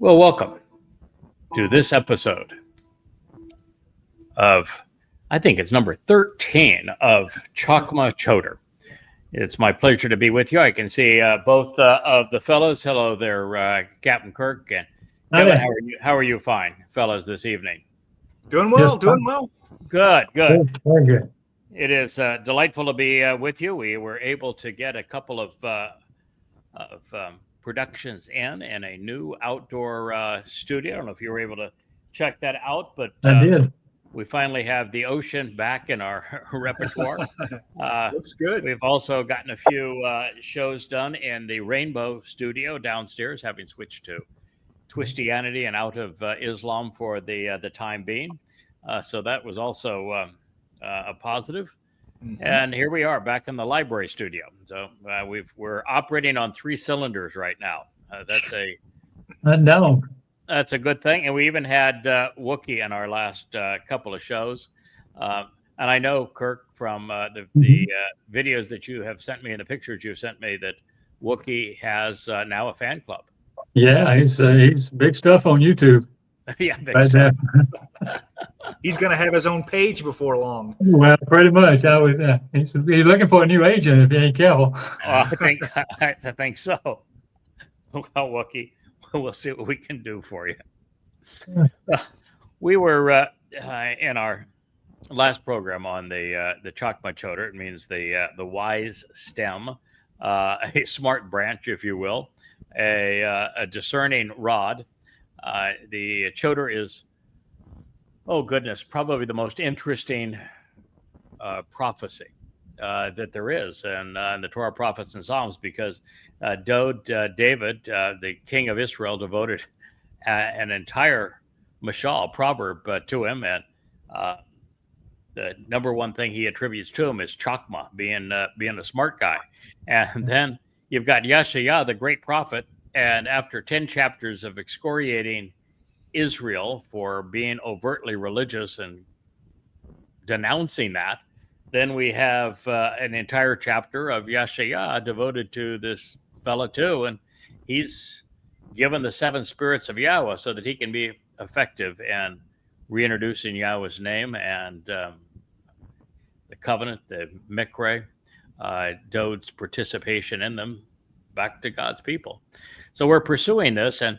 Well, welcome to this episode of, I think it's number 13 of Chakmah Choter. It's my pleasure to be with you. I can see both of the fellows. Hello there, Captain Kirk and Kevin. Hi. How are you fine, fellows, this evening? Doing well, Yes, doing well. Good. Very good. It is delightful to be with you. We were able to get a couple of productions in a new outdoor studio. I don't know if you were able to check that out, but I did. we finally have the ocean back in our repertoire. Looks good. We've also gotten a few shows done in the Rainbow Studio downstairs, having switched to Twistianity and out of Islam for the time being. So that was also a positive. Mm-hmm. And here we are back in the library studio. So we're operating on 3 cylinders right now. That's a good thing. And we even had Wookiee in our last couple of shows. And I know, Kirk, from the videos that you have sent me and the pictures you've sent me, that Wookiee has now a fan club. Yeah, he's big stuff on YouTube. Yeah, big stuff. He's going to have his own page before long. Well, pretty much. He's looking for a new agent if he ain't careful. I think so. Well, Wookiee, we'll see what we can do for you. We were in our last program on the Chakmah Choter. It means the wise stem, a smart branch, if you will, a discerning rod. The Choter is, oh goodness, probably the most interesting prophecy that there is in the Torah, prophets, and Psalms, because David, the king of Israel, devoted an entire mashal, proverb, to him, and the number one thing he attributes to him is Chakmah, being a smart guy. And then you've got Yahowah, the great prophet, and after 10 chapters of excoriating Israel for being overtly religious and denouncing that, then we have an entire chapter of Yahowah devoted to this fella too, and he's given the 7 spirits of Yahowah so that he can be effective in reintroducing Yahweh's name and the covenant, the Mikre, Dod's participation in them back to God's people. So we're pursuing this, and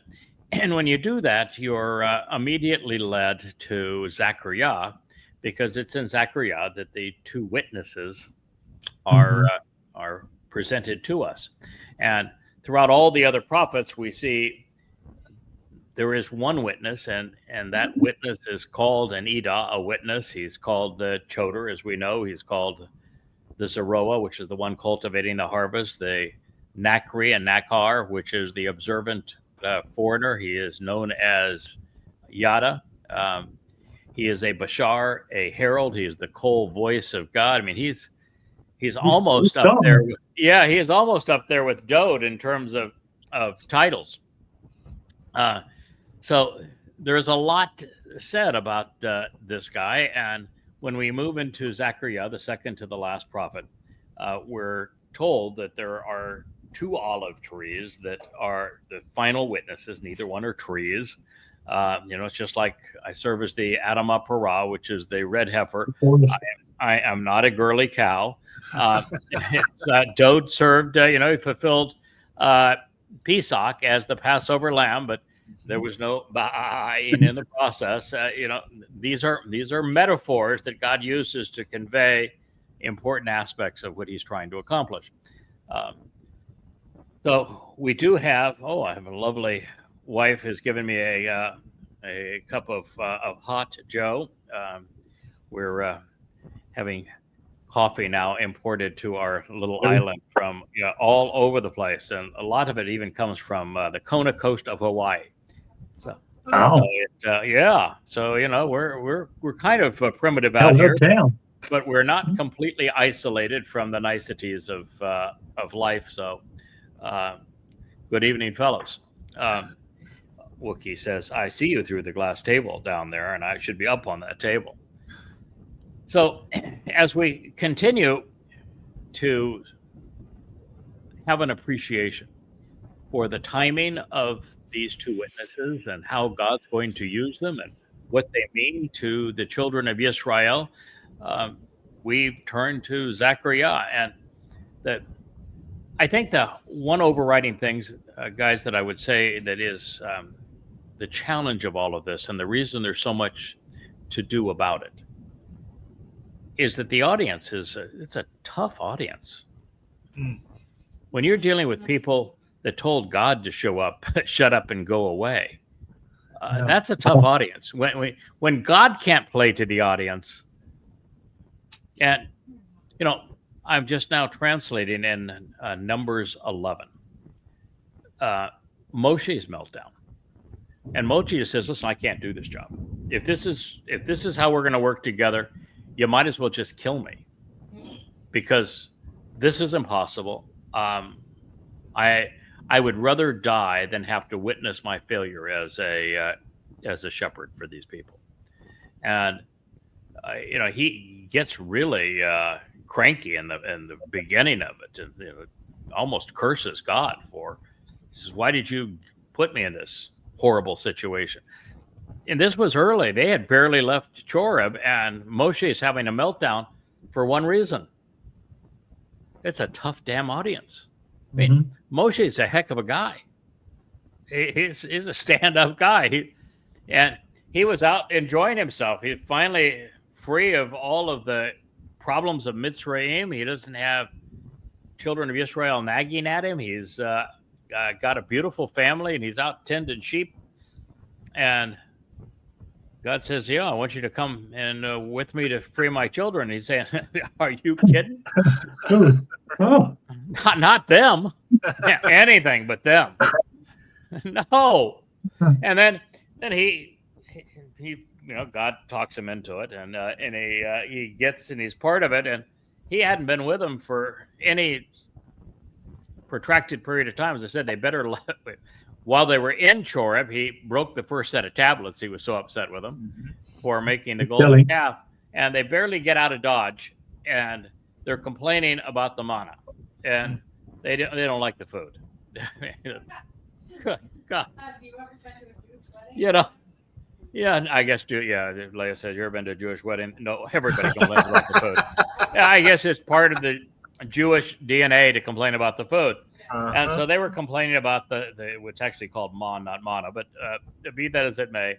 when you do that, you're immediately led to Zechariah, because it's in Zechariah that the 2 witnesses are presented to us. And throughout all the other prophets, we see there is one witness, and that witness is called an Edah, a witness. He's called the Choter, as we know. He's called the Zeroah, which is the one cultivating the harvest, the Nakri and Nakar, which is the observant foreigner. He is known as Yada. He is a Bashar, a herald. He is the cold voice of God. I mean, he's almost up there. He is almost up there with Dod in terms of titles. So there's a lot said about this guy. And when we move into Zechariah, the second to the last prophet, we're told that there are 2 olive trees that are the final witnesses. Neither one are trees. It's just like I serve as the Adamah Parah, which is the red heifer. I am not a girly cow. Dod served, he fulfilled Pesach as the Passover lamb, but there was no ba'ayin in the process. These are metaphors that God uses to convey important aspects of what he's trying to accomplish. So we do have, I have a lovely wife has given me a cup of hot Joe. We're having coffee now imported to our little island from all over the place, and a lot of it even comes from the Kona coast of Hawaii. So, so we're kind of primitive out here, but we're not completely isolated from the niceties of life. So, good evening, fellows. Wookiee says, I see you through the glass table down there, and I should be up on that table. So as we continue to have an appreciation for the timing of these two witnesses and how God's going to use them and what they mean to the children of Israel, we've turned to Zechariah. And I think the one overriding things, guys, that I would say that is the challenge of all of this, and the reason there's so much to do about it, is that the audience it's a tough audience. When you're dealing with people that told God to show up, shut up and go away, that's a tough audience. When God can't play to the audience, and I'm just now translating in Numbers 11, Moshe's meltdown, and Moshe says, "Listen, I can't do this job. If this is how we're going to work together, you might as well just kill me, because this is impossible. I would rather die than have to witness my failure as a shepherd for these people." And he gets really cranky in the beginning of it, and almost curses God for. He says, "Why did you put me in this horrible situation?" And this was early. They had barely left Choreb, and Moshe is having a meltdown for one reason. It's a tough damn audience. I mean, Moshe is a heck of a guy. He's a stand-up guy. He was out enjoying himself. He's finally free of all of the problems of Mitzrayim. He doesn't have children of Israel nagging at him. He's got a beautiful family, and he's out tending sheep. And God says, "Yeah, I want you to come and with me to free my children." He's saying, "Are you kidding?" Not them. Anything but them. No. And then he God talks him into it, and he gets, and he's part of it, and he hadn't been with him for any protracted period of time. As I said, they better while they were in Choreb, he broke the first set of tablets. He was so upset with them for making the golden calf, and they barely get out of Dodge, and they're complaining about the manna, and they don't like the food. Good God. Yeah, I guess Leah says, "You ever been to a Jewish wedding?" No, everybody complains about the food. Yeah, I guess it's part of the Jewish DNA to complain about the food. And so they were complaining about what's actually called man, not manna, but be that as it may,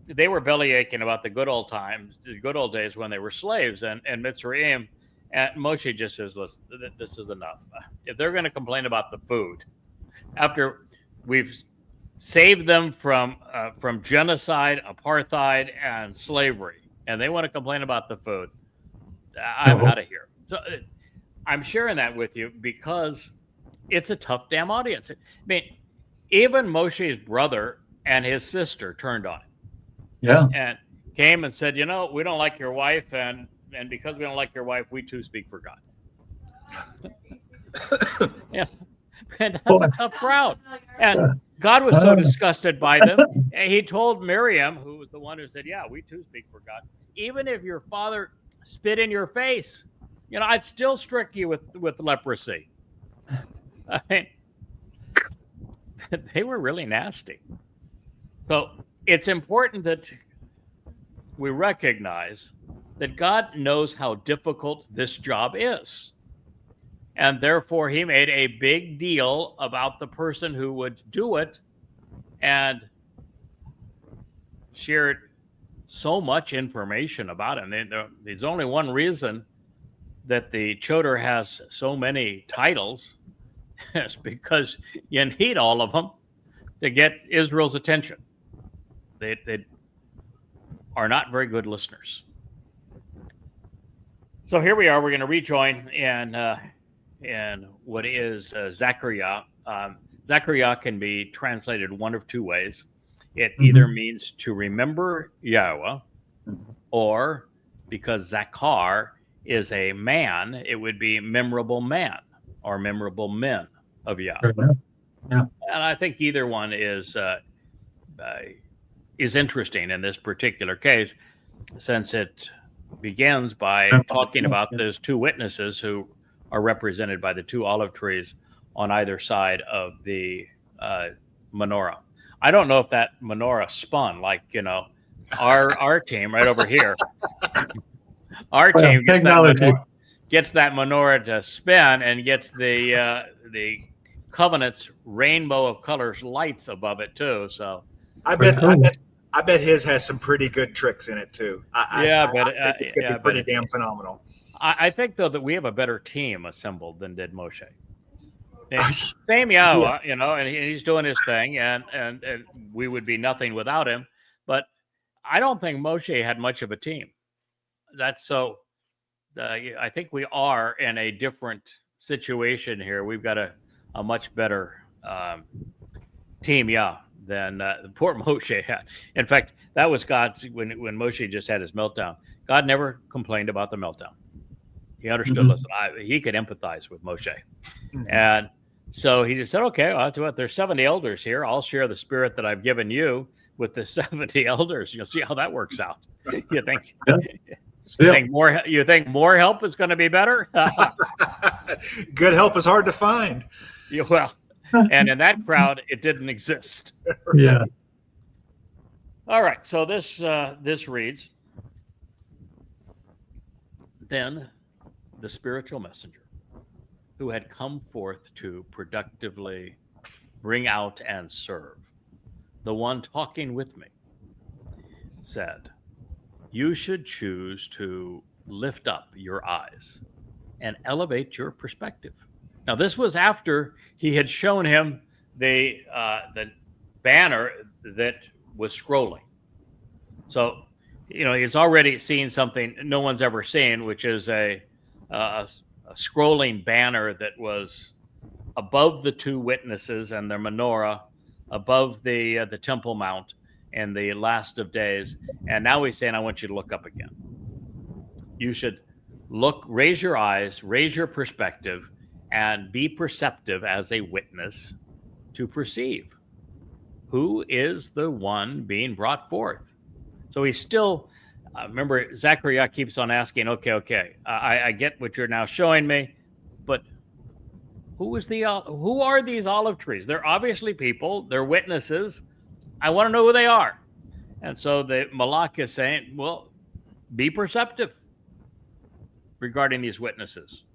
they were belly aching about the good old times, the good old days when they were slaves and Mitzrayim. And Moshe just says, "Listen, this is enough. If they're going to complain about the food, after we've saved them from genocide, apartheid, and slavery, and they want to complain about the food, I'm out of here." So I'm sharing that with you because it's a tough damn audience. I mean, even Moshe's brother and his sister turned on him. Yeah. And came and said, "We don't like your wife, and because we don't like your wife, we too speak for God." Yeah. And that's a tough crowd. And God was so disgusted by them. And he told Miriam, who was the one who said, "Yeah, we too speak for God. Even if your father spit in your face, I'd still strike you with leprosy." I mean, they were really nasty. So it's important that we recognize that God knows how difficult this job is. And therefore, he made a big deal about the person who would do it and shared so much information about him. There's only one reason that the Choter has so many titles. It's because you need all of them to get Israel's attention. They are not very good listeners. So here we are. We're going to rejoin in what is Zechariah. Zechariah can be translated one of two ways. It either means to remember Yahweh, or because Zachar is a man, it would be memorable man or memorable men of Yahweh. Yeah. And I think either one is interesting in this particular case, since it begins by talking about those two witnesses who are represented by the two olive trees on either side of the menorah. I don't know if that menorah spun like, our team right over here. Our Well, team technology. gets that menorah to spin and gets the covenant's rainbow of colors lights above it too. So I bet his has some pretty good tricks in it too. I think it's going to be pretty damn phenomenal. I think though that we have a better team assembled than did Moshe. Same Yahowah, and he's doing his thing, and we would be nothing without him. But I don't think Moshe had much of a team. That's so. I think we are in a different situation here. We've got a much better team, than poor Moshe had. In fact, that was God's when Moshe just had his meltdown. God never complained about the meltdown. He understood. Mhm. Listen, he could empathize with Moshe, and so he just said, "Okay, I'll do it. There's 70 elders here. I'll share the spirit that I've given you with the 70 elders. You'll see how that works out." You think? Yeah. You think more help is going to be better? Good help is hard to find. Yeah, well, and in that crowd, it didn't exist. Yeah. All right. So this reads, then the spiritual messenger who had come forth to productively bring out and serve, the one talking with me, said, you should choose to lift up your eyes and elevate your perspective. Now, this was after he had shown him the banner that was scrolling. So, he's already seen something no one's ever seen, which is a scrolling banner that was above the two witnesses and their menorah, above the Temple Mount and the last of days. And now he's saying, I want you to look up again. You should raise your eyes, raise your perspective, and be perceptive as a witness to perceive who is the one being brought forth. So he's still, remember, Zechariah keeps on asking, okay, I get what you're now showing me, but who are these olive trees? They're obviously people, they're witnesses. I want to know who they are. And so the Malach is saying, well, be perceptive regarding these witnesses,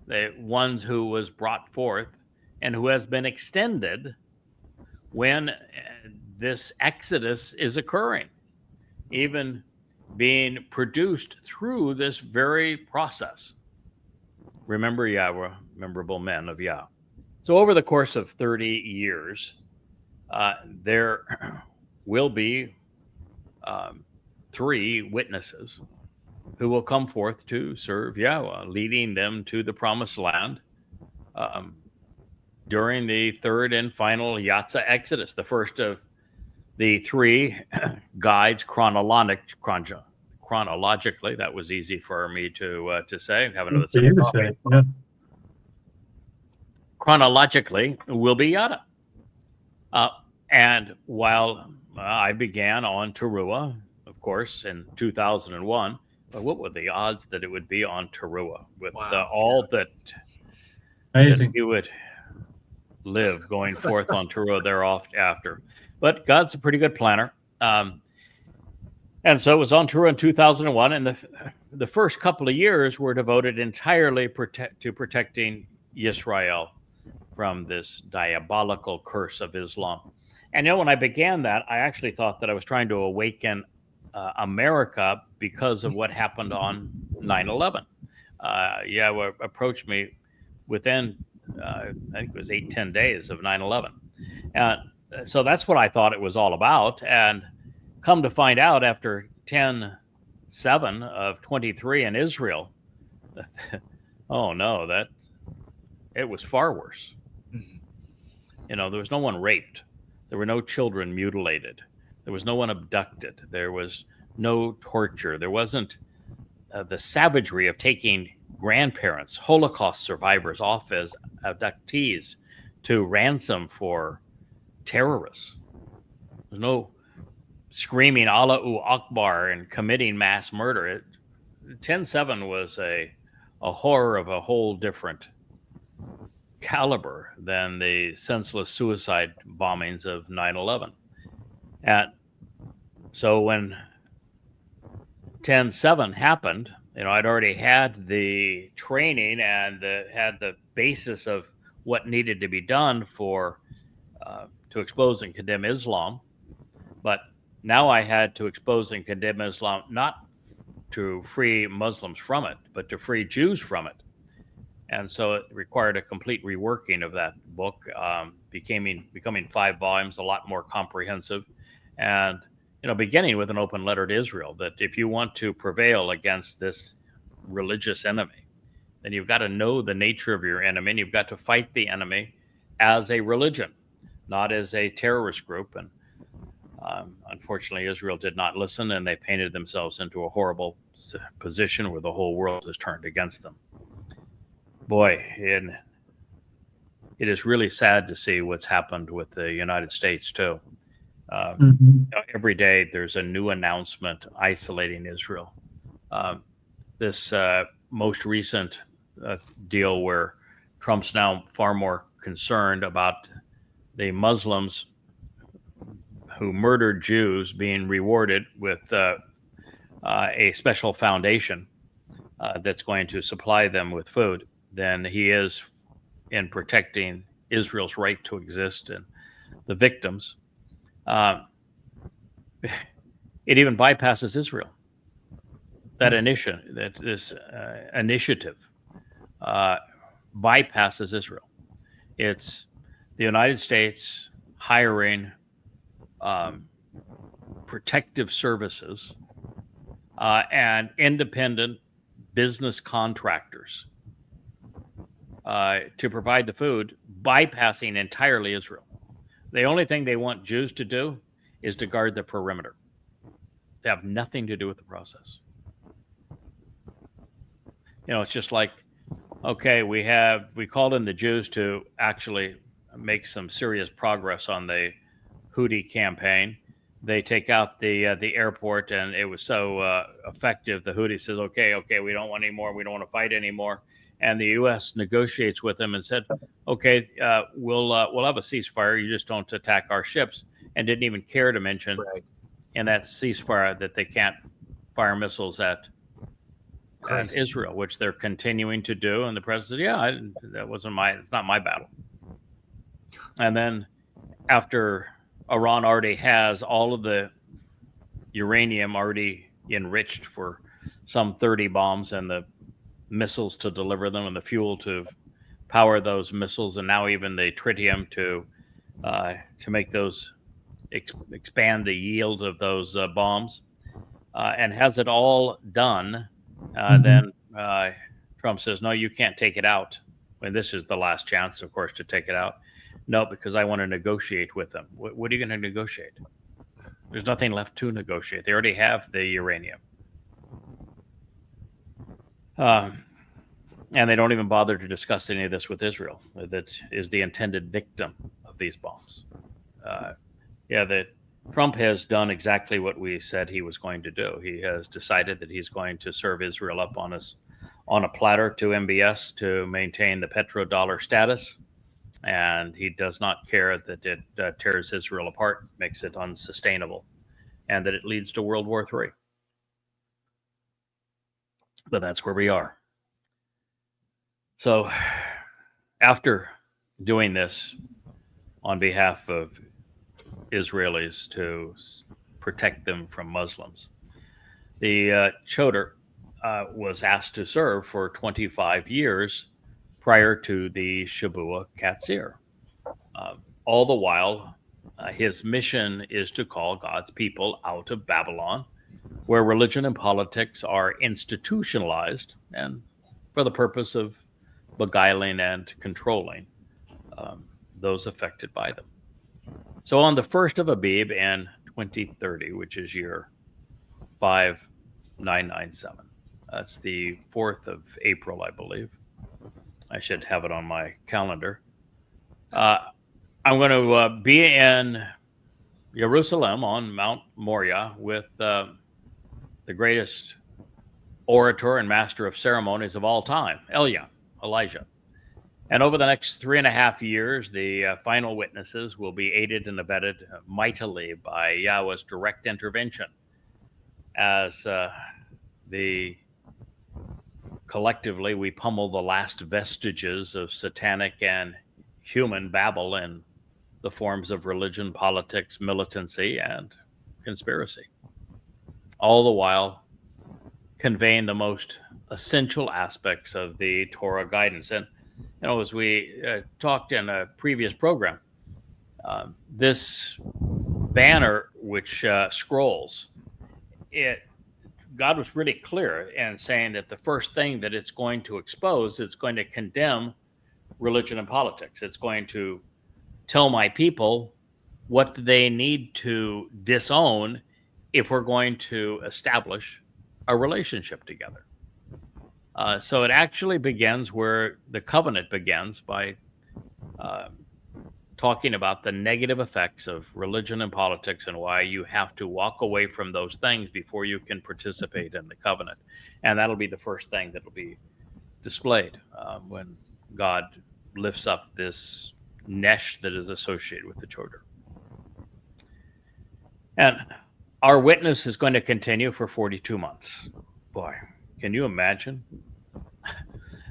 the ones who was brought forth and who has been extended when this exodus is occurring, even being produced through this very process. Remember Yahweh, memorable men of Yah. So over the course of 30 years, there will be 3 witnesses who will come forth to serve Yahweh, leading them to the promised land during the third and final Yatsa Exodus, the first of the 3 guides chronologically. That was easy for me to say. Have another sip of coffee. Yeah. Chronologically will be Yada. And while I began on Towrah, of course, in 2001, what were the odds that it would be on Towrah with all that he would live going forth on Towrah thereafter? But God's a pretty good planner. And so it was on Towrah in 2001, and the first couple of years were devoted entirely to protecting Israel from this diabolical curse of Islam. And when I began that, I actually thought that I was trying to awaken America because of what happened on 9/11. Yahowah approached me within, I think it was 8-10 days of 9/11. And so that's what I thought it was all about. And come to find out after 10/7 of 23 in Israel, oh no, that it was far worse. There was no one raped. There were no children mutilated. There was no one abducted. There was no torture. There wasn't the savagery of taking grandparents, Holocaust survivors, off as abductees to ransom for terrorists. There's no screaming Allahu Akbar and committing mass murder. 10/7 was a horror of a whole different caliber than the senseless suicide bombings of 9/11. And so when 10/7 happened, I'd already had the training and had the basis of what needed to be done to expose and condemn Islam. But now I had to expose and condemn Islam, not to free Muslims from it, but to free Jews from it. And so it required a complete reworking of that book, becoming 5 volumes, a lot more comprehensive, and beginning with an open letter to Israel, that if you want to prevail against this religious enemy, then you've got to know the nature of your enemy, and you've got to fight the enemy as a religion, not as a terrorist group. And unfortunately, Israel did not listen, and they painted themselves into a horrible position where the whole world has turned against them. Boy, and it is really sad to see what's happened with the United States too. Every day there's a new announcement isolating Israel. This most recent deal where Trump's now far more concerned about the Muslims who murdered Jews being rewarded with a special foundation that's going to supply them with food than he is in protecting Israel's right to exist and the victims. It even bypasses Israel. This initiative bypasses Israel. It's the United States hiring protective services and independent business contractors to provide the food, bypassing entirely Israel. The only thing they want Jews to do is to guard the perimeter. They have nothing to do with the process. It's just like, okay, we called in the Jews to actually make some serious progress on the Houthi campaign. They take out the airport, and it was so effective. The Houthi says, okay, we don't want any more. We don't want to fight anymore. And the U.S. negotiates with them and said, okay, we'll have a ceasefire. You just don't attack our ships. And didn't even care to mention in that ceasefire that they can't fire missiles at Israel, which they're continuing to do. And the president said, it's not my battle. And then after Iran already has all of the uranium already enriched for some 30 bombs and the missiles to deliver them and the fuel to power those missiles, and now even the tritium to make those expand the yield of those bombs, and has it all done, then Trump says, no, you can't take it out. When this is the last chance, of course, to take it out. No, because I want to negotiate with them. What are you going to negotiate? There's nothing left to negotiate. They already have the uranium. And they don't even bother to discuss any of this with Israel, that is the intended victim of these bombs. Trump has done exactly what we said he was going to do. He has decided that he's going to serve Israel up on a platter to MBS to maintain the petrodollar status. And he does not care that it tears Israel apart, makes it unsustainable, and that it leads to World War III. But that's where we are. So after doing this on behalf of Israelis to protect them from Muslims, the Choter was asked to serve for 25 years prior to the Shabbat Katzir. All the while, his mission is to call God's people out of Babylon, where religion and politics are institutionalized, and for the purpose of beguiling and controlling those affected by them. So on the 1st of Abib in 2030, which is year 5997, that's the 4th of April, I believe. I should have it on my calendar. I'm going to be in Jerusalem on Mount Moriah with the greatest orator and master of ceremonies of all time, Elijah. And over the next 3.5 years, the final witnesses will be aided and abetted mightily by Yahweh's direct intervention as collectively we pummel the last vestiges of satanic and human Babel in the forms of religion, politics, militancy, and conspiracy. All the while conveying the most essential aspects of the Torah guidance. And as we talked in a previous program, this banner which scrolls, God was really clear in saying that the first thing that it's going to expose, it's going to condemn religion and politics. It's going to tell my people what they need to disown if we're going to establish a relationship together. So it actually begins where the covenant begins, by talking about the negative effects of religion and politics and why you have to walk away from those things before you can participate in the covenant. And that'll be the first thing that'll be displayed when God lifts up this nesh that is associated with the Choter. And our witness is going to continue for 42 months. Boy, can you imagine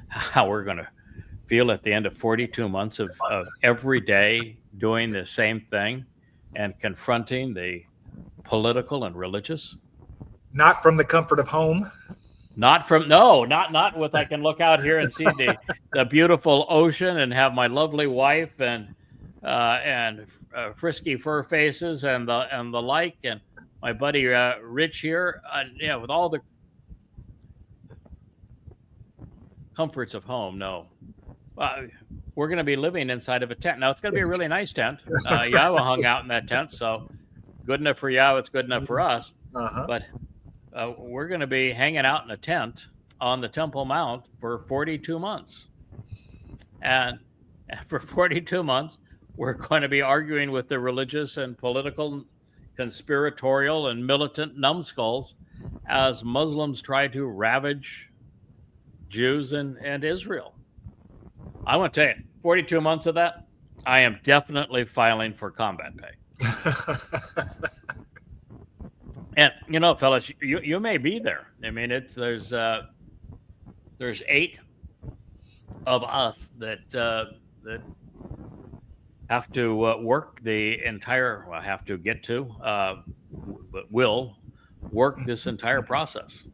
how we're going to feel at the end of 42 months of every day doing the same thing and confronting the political and religious? Not from the comfort of home. Not with I can look out here and see the beautiful ocean and have my lovely wife and frisky fur faces and the like, and my buddy Rich here, with all the comforts of home. No. We're going to be living inside of a tent. Now, it's going to be a really nice tent. Yahweh hung out in that tent, so good enough for Yahweh, it's good enough for us. But we're going to be hanging out in a tent on the Temple Mount for 42 months. And for 42 months, we're going to be arguing with the religious and political, conspiratorial, and militant numbskulls as Muslims try to ravage Jews and Israel. I want to tell you, 42 months of that, I am definitely filing for combat pay. And fellas, you may be there. I mean, there's 8 of us that have to work the entire. Well, have to get to, but will work this entire process,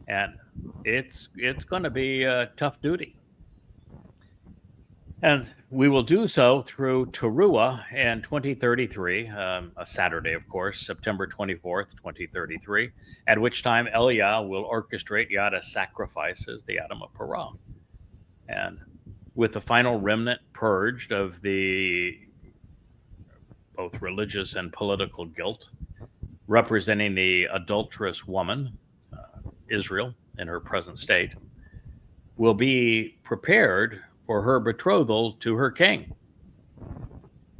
and it's going to be a tough duty. And we will do so through Towrah in 2033, a Saturday, of course, September 24th, 2033, at which time Eliah will orchestrate Yada's sacrifices, the Adam of Parah. And with the final remnant purged of the both religious and political guilt, representing the adulterous woman, Israel, in her present state, will be prepared for her betrothal to her king.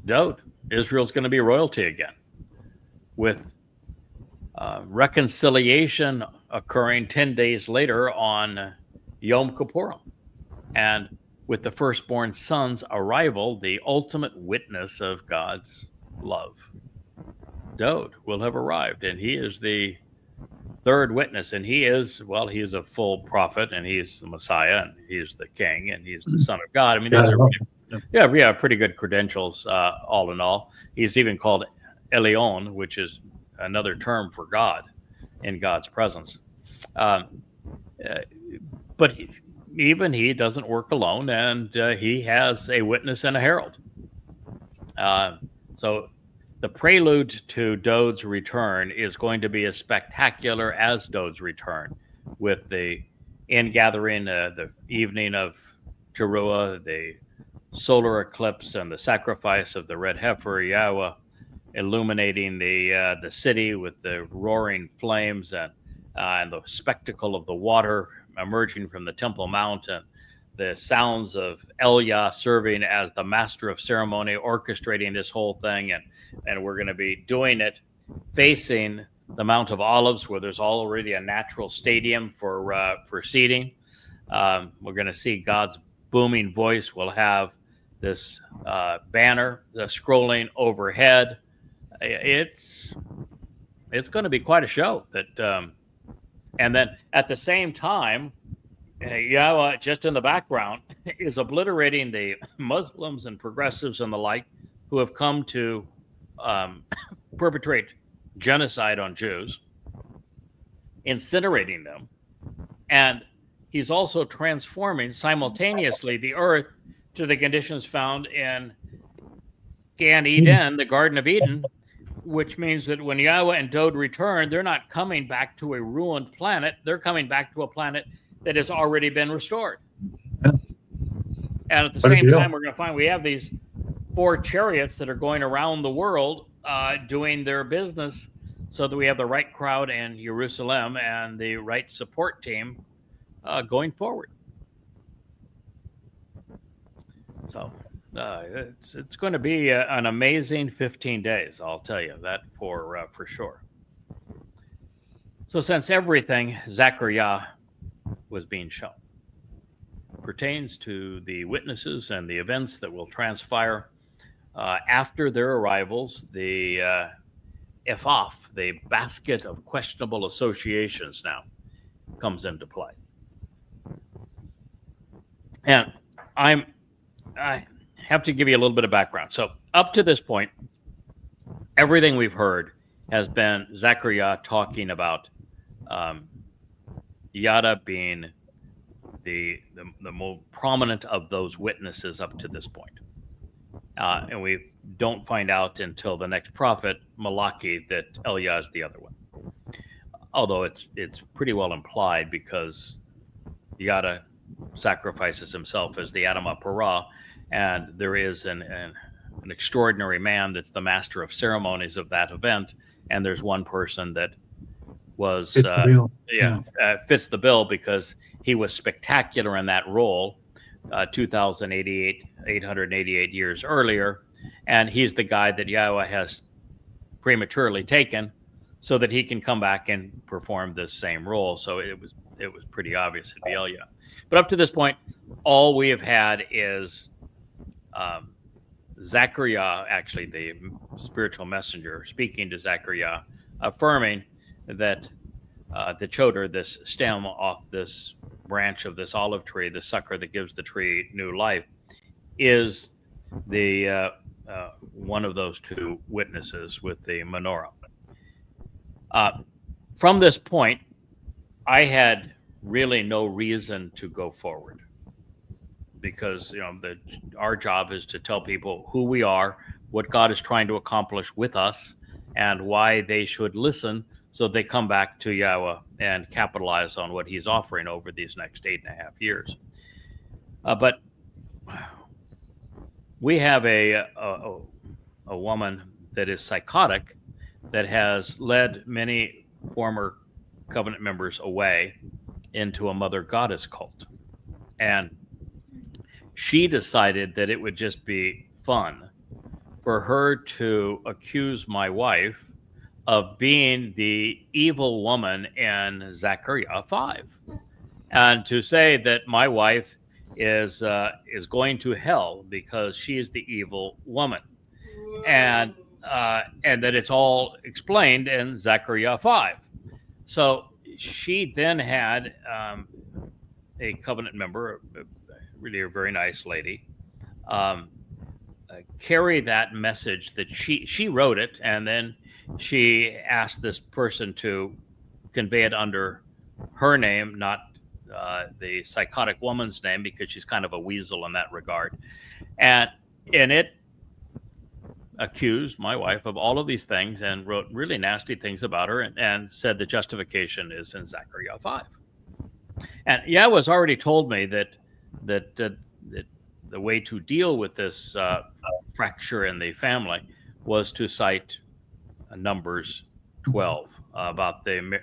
Dode, Israel's going to be royalty again, with reconciliation occurring 10 days later on Yom Kippur. And with the firstborn son's arrival, the ultimate witness of God's love, Dode, will have arrived. And he is the third witness, and he is a full prophet, and he's the Messiah, and he's the king, and he's the Son of God. I mean, these are pretty good credentials, all in all. He's even called Elion, which is another term for God in God's presence. But even he doesn't work alone, and he has a witness and a herald. So the prelude to Dode's return is going to be as spectacular as Dode's return, with the ingathering, the evening of Towrah, the solar eclipse, and the sacrifice of the red heifer, Yahweh illuminating the city with the roaring flames, and the spectacle of the water emerging from the Temple Mount, and the sounds of Eliah serving as the master of ceremony, orchestrating this whole thing. And we're going to be doing it facing the Mount of Olives, where there's already a natural stadium for seating. We're going to see God's booming voice will have this banner scrolling overhead. It's going to be quite a show. And then at the same time, Yahowah, just in the background, is obliterating the Muslims and progressives and the like who have come to perpetrate genocide on Jews, incinerating them. And he's also transforming simultaneously the earth to the conditions found in Gan Eden, the Garden of Eden, which means that when Yahowah and Dode return, they're not coming back to a ruined planet. They're coming back to a planet that has already been restored. Yeah. And at the same time, we're going to find we have these 4 chariots that are going around the world doing their business, so that we have the right crowd in Jerusalem and the right support team going forward. So it's going to be an amazing 15 days, I'll tell you that for sure. So since everything Zechariah was being shown pertains to the witnesses and the events that will transpire after their arrivals, the Ephaf, the basket of questionable associations, now comes into play. And I have to give you a little bit of background. So up to this point, everything we've heard has been Zechariah talking about Yada being the more prominent of those witnesses up to this point. And we don't find out until the next prophet, Malachi, that Eliah is the other one. Although it's pretty well implied, because Yada sacrifices himself as the Adamah Parah, and there is an extraordinary man that's the master of ceremonies of that event, and there's one person that was fits the bill because he was spectacular in that role 888 years earlier, and he's the guy that Yahowah has prematurely taken so that he can come back and perform this same role. So it was pretty obvious it'd be Eliah. But up to this point, all we have had is Zechariah, actually the spiritual messenger, speaking to Zechariah, affirming that the Choter, this stem off this branch of this olive tree, the sucker that gives the tree new life, is the one of those 2 witnesses with the menorah. From this point, I had really no reason to go forward, because our job is to tell people who we are, what God is trying to accomplish with us, and why they should listen, so they come back to Yahowah and capitalize on what he's offering over these next 8.5 years. But we have a woman that is psychotic, that has led many former covenant members away into a mother goddess cult. And she decided that it would just be fun for her to accuse my wife of being the evil woman in Zechariah 5, and to say that my wife is going to hell because she is the evil woman, and that it's all explained in Zechariah 5. So she then had a covenant member, really a very nice lady, carry that message that she wrote it, and then she asked this person to convey it under her name, not the psychotic woman's name, because she's kind of a weasel in that regard. And in it, accused my wife of all of these things and wrote really nasty things about her, and said the justification is in Zechariah 5. And Yahowah's already told me that the way to deal with this fracture in the family was to cite Numbers 12 about the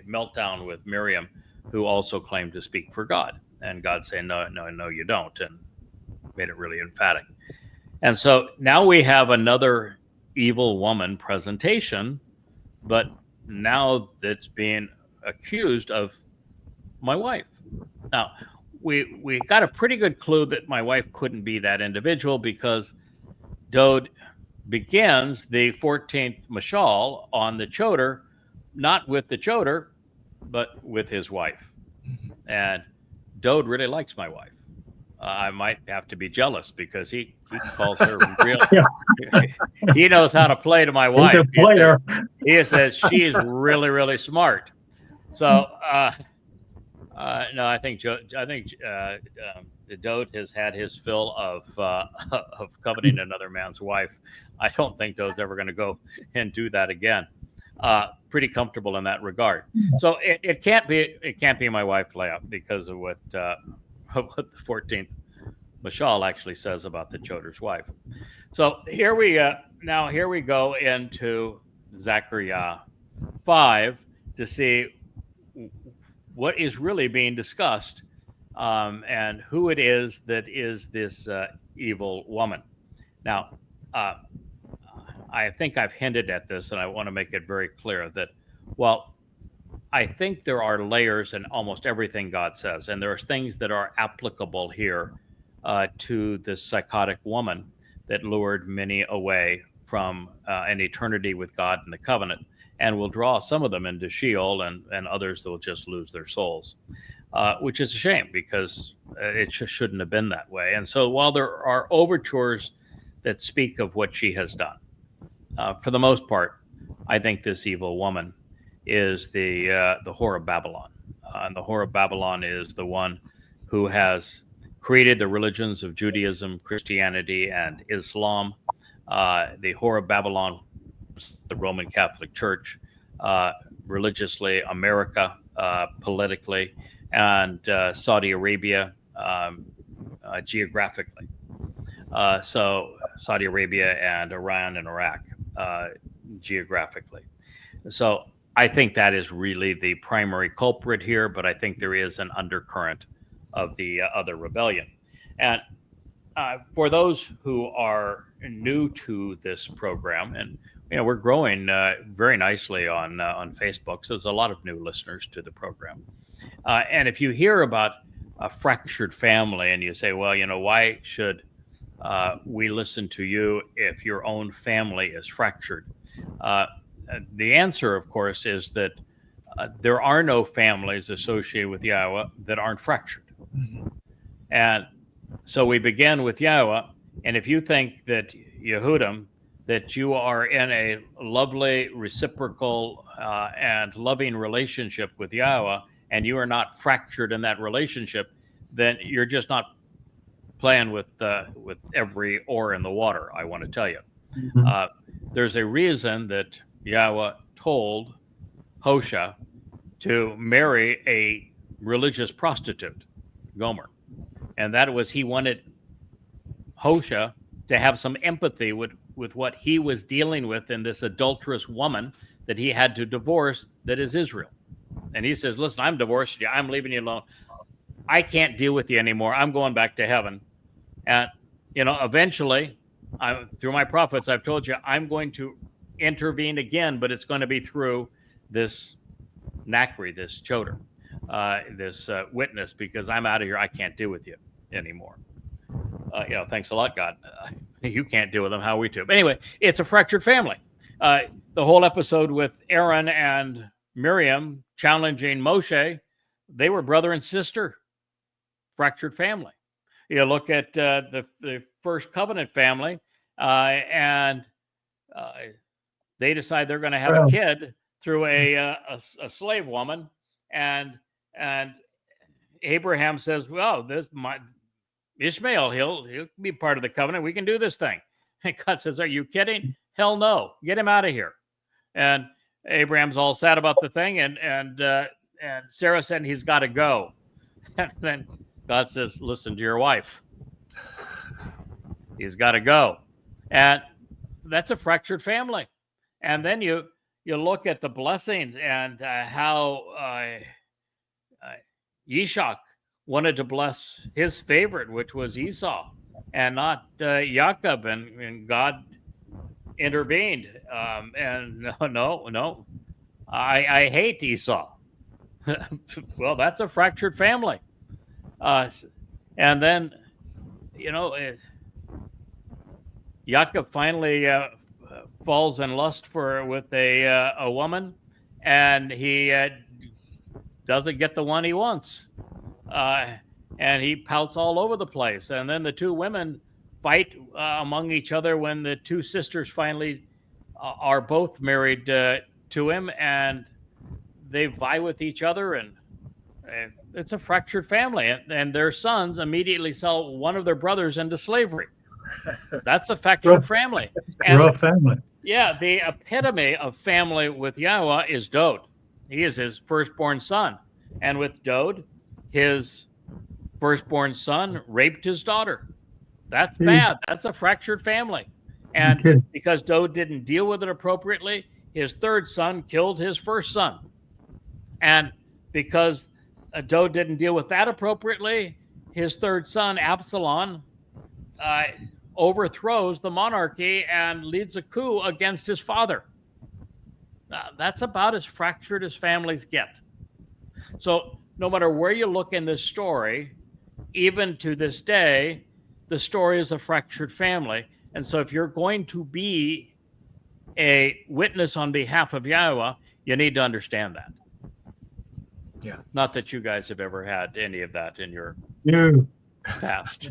meltdown with Miriam, who also claimed to speak for God, and God saying no, you don't, and made it really emphatic. And so now we have another evil woman presentation, but now that's being accused of my wife. Now, we got a pretty good clue that my wife couldn't be that individual, because Dode begins the 14th mashal on the Choter, not with the Choter, but with his wife. And Dode really likes my wife. I might have to be jealous, because he calls her real. He knows how to play to my wife. He says she is really, really smart. So no, I think Dode has had his fill of coveting another man's wife. I don't think Dode's ever going to go and do that again. Pretty comfortable in that regard. So it can't be my wife Leah, because of what the 14th mashal actually says about the Choter's wife. So here we go into Zechariah 5 to see what is really being discussed, and who it is that is this evil woman. Now, I think I've hinted at this, and I want to make it very clear that, well, I think there are layers in almost everything God says, and there are things that are applicable here to this psychotic woman that lured many away from an eternity with God in the covenant, and will draw some of them into Sheol, and others that will just lose their souls, which is a shame, because it shouldn't have been that way. And so while there are overtures that speak of what she has done, for the most part, I think this evil woman is the whore of Babylon. And the whore of Babylon is the one who has created the religions of Judaism, Christianity, and Islam. The whore of Babylon, the Roman Catholic Church, religiously, America, politically, and Saudi Arabia, geographically. So Saudi Arabia and Iran and Iraq, geographically. So I think that is really the primary culprit here, but I think there is an undercurrent of the other rebellion. And for those who are new to this program, and we're growing very nicely on Facebook, so there's a lot of new listeners to the program. And if you hear about a fractured family, and you say, well, why should we listen to you if your own family is fractured? The answer, of course, is that there are no families associated with Yahowah that aren't fractured. And so we begin with Yahowah, and if you think that Yehudim, that you are in a lovely, reciprocal, and loving relationship with Yahowah, and you are not fractured in that relationship, then you're just not playing with every oar in the water, I want to tell you. There's a reason that Yahowah told Hosea to marry a religious prostitute, Gomer. And that was, he wanted Hosea to have some empathy with what he was dealing with in this adulterous woman that he had to divorce, that is Israel. And he says, listen, I'm divorced you. I'm leaving you alone. I can't deal with you anymore. I'm going back to heaven. And, eventually, through my prophets, I've told you, I'm going to intervene again, but it's going to be through this Nakri, this Choter, this witness, because I'm out of here. I can't deal with you anymore. Thanks a lot, God. You can't deal with them. How are we to? But anyway, it's a fractured family. The whole episode with Aaron and Miriam challenging Moshe, they were brother and sister. Fractured family. You look at the first covenant family, and they decide they're going to have a kid through a slave woman, and Abraham says, "Well, Ishmael, he'll be part of the covenant. We can do this thing." And God says, "Are you kidding? Hell no! Get him out of here." And Abraham's all sad about the thing, and Sarah said he's got to go. And then God says, "Listen to your wife. He's got to go." And that's a fractured family. And then you look at the blessings and how Yishak wanted to bless his favorite, which was Esau, and not Jacob, and God intervened. And no, I hate Esau. Well, that's a fractured family. And then, Yaakov finally falls in lust with a woman, and he doesn't get the one he wants, and he pouts all over the place. And then the two women fight among each other when the two sisters finally are both married to him, and they vie with each other, and it's a fractured family, and their sons immediately sell one of their brothers into slavery. That's a fractured family. And rough family. Yeah, the epitome of family with Yahuwah is Dod. He is his firstborn son. And with Dod, his firstborn son raped his daughter. That's bad. That's a fractured family. And because Dod didn't deal with it appropriately, his third son killed his first son. And because Dod didn't deal with that appropriately, his third son, Absalom, overthrows the monarchy and leads a coup against his father. That's about as fractured as families get. So no matter where you look in this story, even to this day, the story is a fractured family. And so if you're going to be a witness on behalf of Yahuwah, you need to understand that. Yeah. Not that you guys have ever had any of that in your past.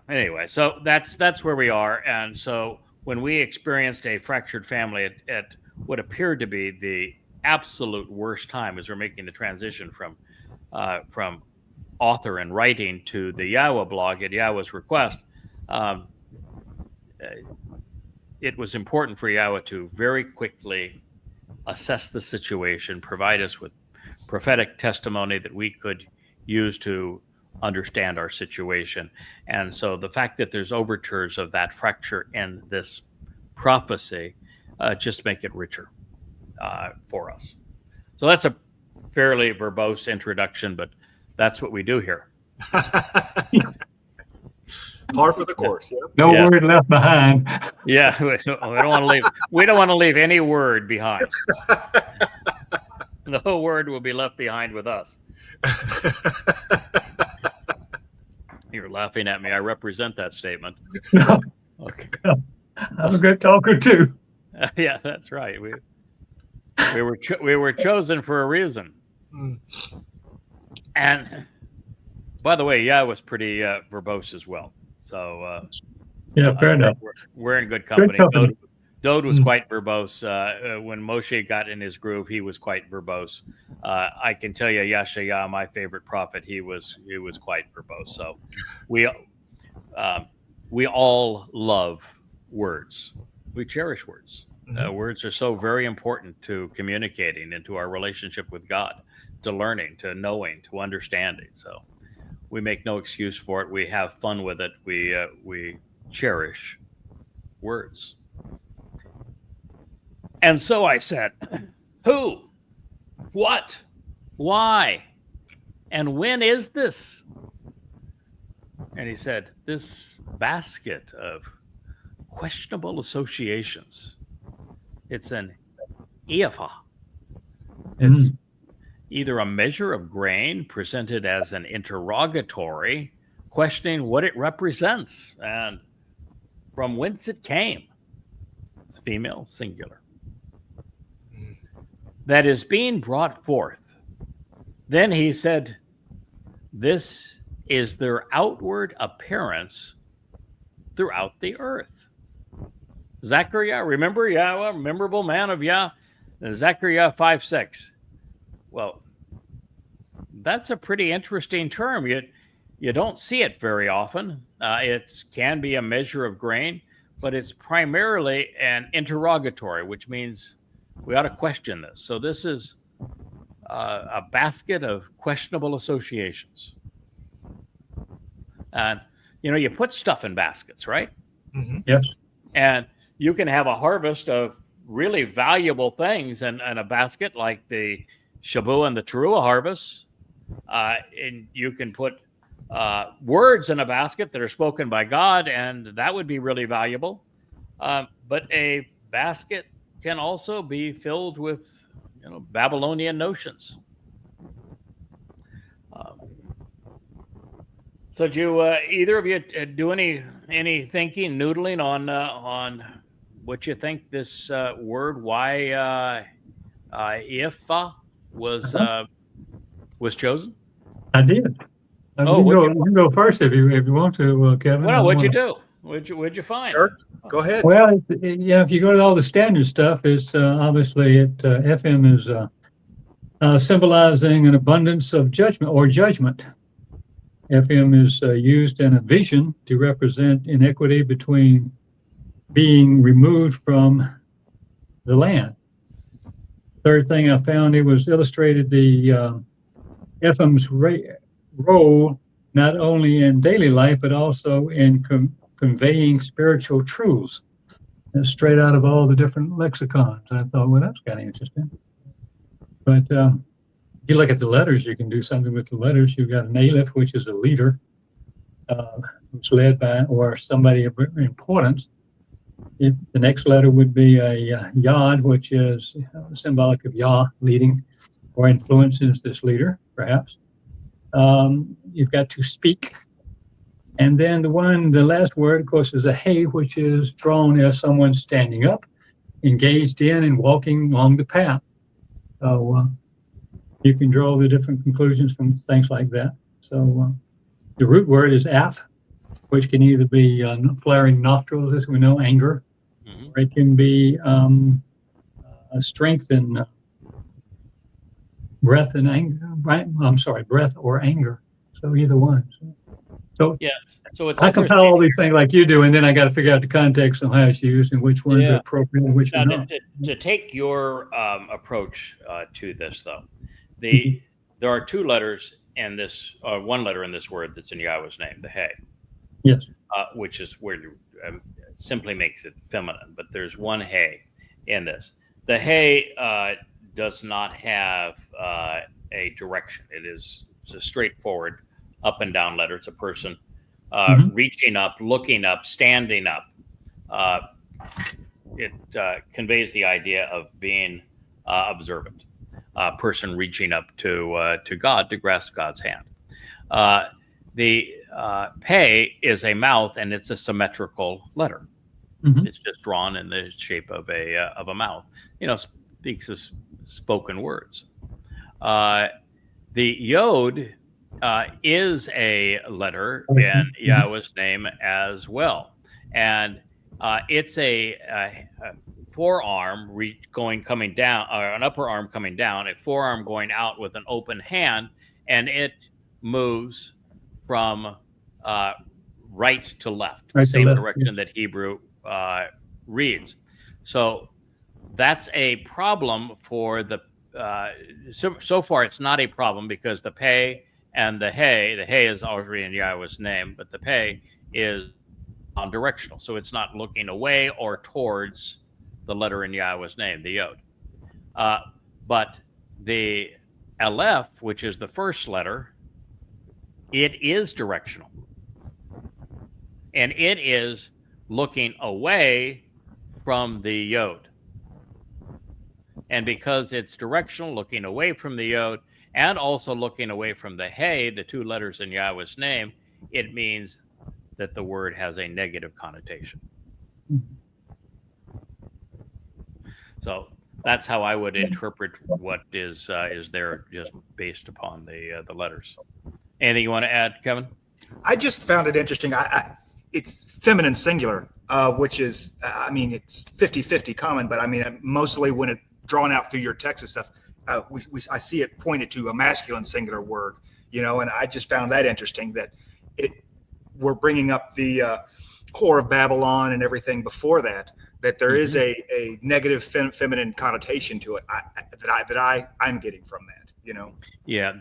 Anyway, so that's where we are. And so when we experienced a fractured family at what appeared to be the absolute worst time as we're making the transition from author and writing to the Yahuwah blog at Yahuwah's request, it was important for Yahuwah to very quickly assess the situation, provide us with prophetic testimony that we could use to understand our situation. And so the fact that there's overtures of that fracture in this prophecy just make it richer for us. So that's a fairly verbose introduction, but that's what we do here. Par for the course. Yeah. No word left behind. Yeah, we don't want to leave. We don't want to leave any word behind. No word will be left behind with us. You're laughing at me. I represent that statement. No. Okay. I'm a good talker too. Yeah, that's right. We were chosen for a reason. And by the way, was pretty verbose as well. So fair enough. We're in good company. Dod was quite verbose. When Moshe got in his groove, he was quite verbose. I can tell you, Yashayah, my favorite prophet, he was quite verbose. So we all love words. We cherish words. Words are so very important to communicating and to our relationship with God, to learning, to knowing, to understanding. So we make no excuse for it. We have fun with it. We cherish words. And so I said, who, what, why, and when is this? And he said, this basket of questionable associations. It's an ephah. It's either a measure of grain presented as an interrogatory, questioning what it represents and from whence it came. It's female, singular. That is being brought forth. Then he said, this is their outward appearance throughout the earth. Zechariah, remember Yahweh, memorable man of Yah, Zechariah 5:6. Well, that's a pretty interesting term. You don't see it very often. It can be a measure of grain, but it's primarily an interrogatory, which means we ought to question this. So this is a basket of questionable associations. And, you put stuff in baskets, right? Yes. And you can have a harvest of really valuable things in a basket, like the Shabbat and the Towrah harvest. And you can put words in a basket that are spoken by God, and that would be really valuable. But a basket can also be filled with Babylonian notions. So, did you either of you do any thinking, noodling on what you think this word YAHOWah was chosen? I did. Oh, you can go first if you want to, Kevin. Well, what'd you do? What'd you find? Sure. Go ahead. Well, if you go to all the standard stuff, it's obviously FM is symbolizing an abundance of judgment or judgment. FM is used in a vision to represent inequity between being removed from the land. Third thing I found, it was illustrated the FM's role not only in daily life, but also in conveying spiritual truths. That's straight out of all the different lexicons. I thought, well, that's kind of interesting. But you look at the letters, you can do something with the letters. You've got an aleph, which is a leader, who's led by or somebody of importance. The next letter would be a yod, which is symbolic of Yah leading or influences this leader, perhaps. You've got to speak. And then the last word, of course, is a hey, which is drawn as someone standing up, engaged in and walking along the path. So you can draw the different conclusions from things like that. So the root word is af, which can either be flaring nostrils, as we know, anger, or it can be strength and breath and anger. Right? I'm sorry, breath or anger. So either one. So yeah. So it's I compile all these things like you do, and then I got to figure out the context and how it's used and which ones are appropriate and which are not. To take your approach to this, though, there are two letters in this, one letter in this word that's in Yahweh's name, the hey. Yes. Which is where you simply makes it feminine, but there's one hey in this. The hey does not have a direction. It's a straightforward up and down letter. It's a person reaching up, looking up, standing up. It conveys the idea of being observant. A person reaching up to God to grasp God's hand. The pei is a mouth, and it's a symmetrical letter. It's just drawn in the shape of a mouth. Speaks of spoken words. The yod is a letter in Yahweh's name as well, and it's a forearm coming down, or an upper arm coming down, a forearm going out with an open hand, and it moves from right to left, the same direction that Hebrew reads. So that's a problem for the. So far, it's not a problem because the pei and the hey is already in Yahweh's name, but the pei is non-directional, so it's not looking away or towards the letter in Yahweh's name, the yod. But the aleph, which is the first letter, it is directional, and it is looking away from the yod. And because it's directional, looking away from the yod, and also looking away from the hey, the two letters in Yahweh's name, it means that the word has a negative connotation. So that's how I would interpret what is there, just based upon the letters. Anything you want to add, Kevin? I just found it interesting. It's feminine singular, which is, it's 50-50 common, but mostly when it's drawn out through your text and stuff, I see it pointed to a masculine singular word, and I just found that interesting that we're bringing up the core of Babylon and everything before that there is a negative feminine connotation to it that I'm getting from that, Yeah,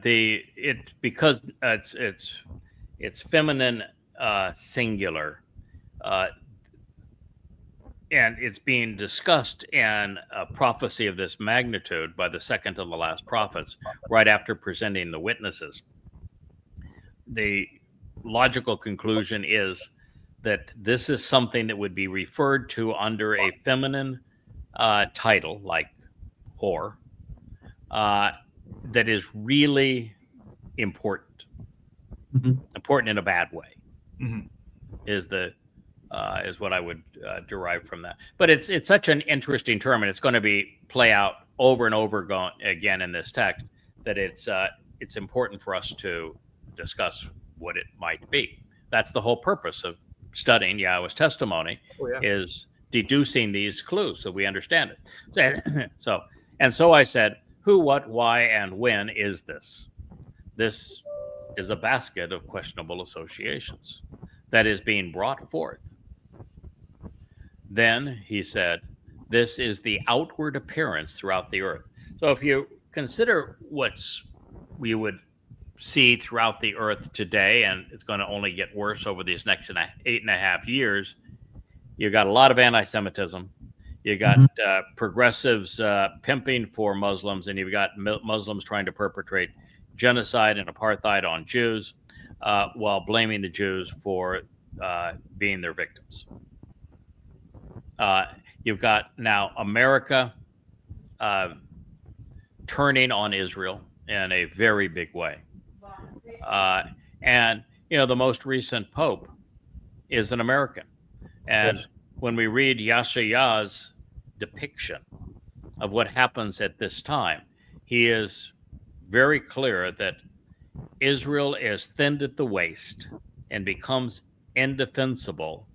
because it's feminine singular, and it's being discussed in a prophecy of this magnitude by the second to the last prophets, right after presenting the witnesses. The logical conclusion is that this is something that would be referred to under a feminine title, like whore, that is really important, important in a bad way, is what I would derive from that. But it's such an interesting term, and it's going to play out over and over again in this text, that it's important for us to discuss what it might be. That's the whole purpose of studying Yahweh's testimony, is deducing these clues so we understand it. So I said, who, what, why, and when is this? This is a basket of questionable associations that is being brought forth. Then he said, this is the outward appearance throughout the earth. So if you consider we would see throughout the earth today, and it's going to only get worse over these next 8.5 years, you got a lot of anti-Semitism. You got progressives pimping for Muslims, and you've got Muslims trying to perpetrate genocide and apartheid on Jews, while blaming the Jews for being their victims. You've got now America turning on Israel in a very big way. And, the most recent Pope is an American. And when we read Yahowah's depiction of what happens at this time, he is very clear that Israel is thinned at the waist and becomes indefensible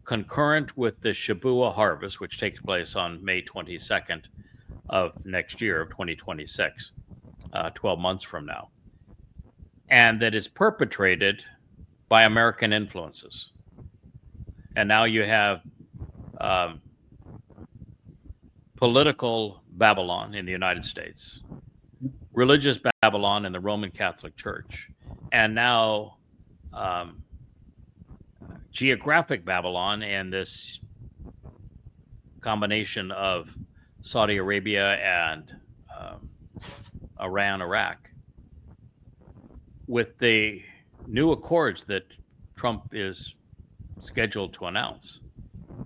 concurrent with the Shabbat harvest, which takes place on May 22nd of next year, of 2026, 12 months from now, and that is perpetrated by American influences. And now you have political Babylon in the United States, religious Babylon in the Roman Catholic Church, and now geographic Babylon and this combination of Saudi Arabia and Iran, Iraq, with the new accords that Trump is scheduled to announce,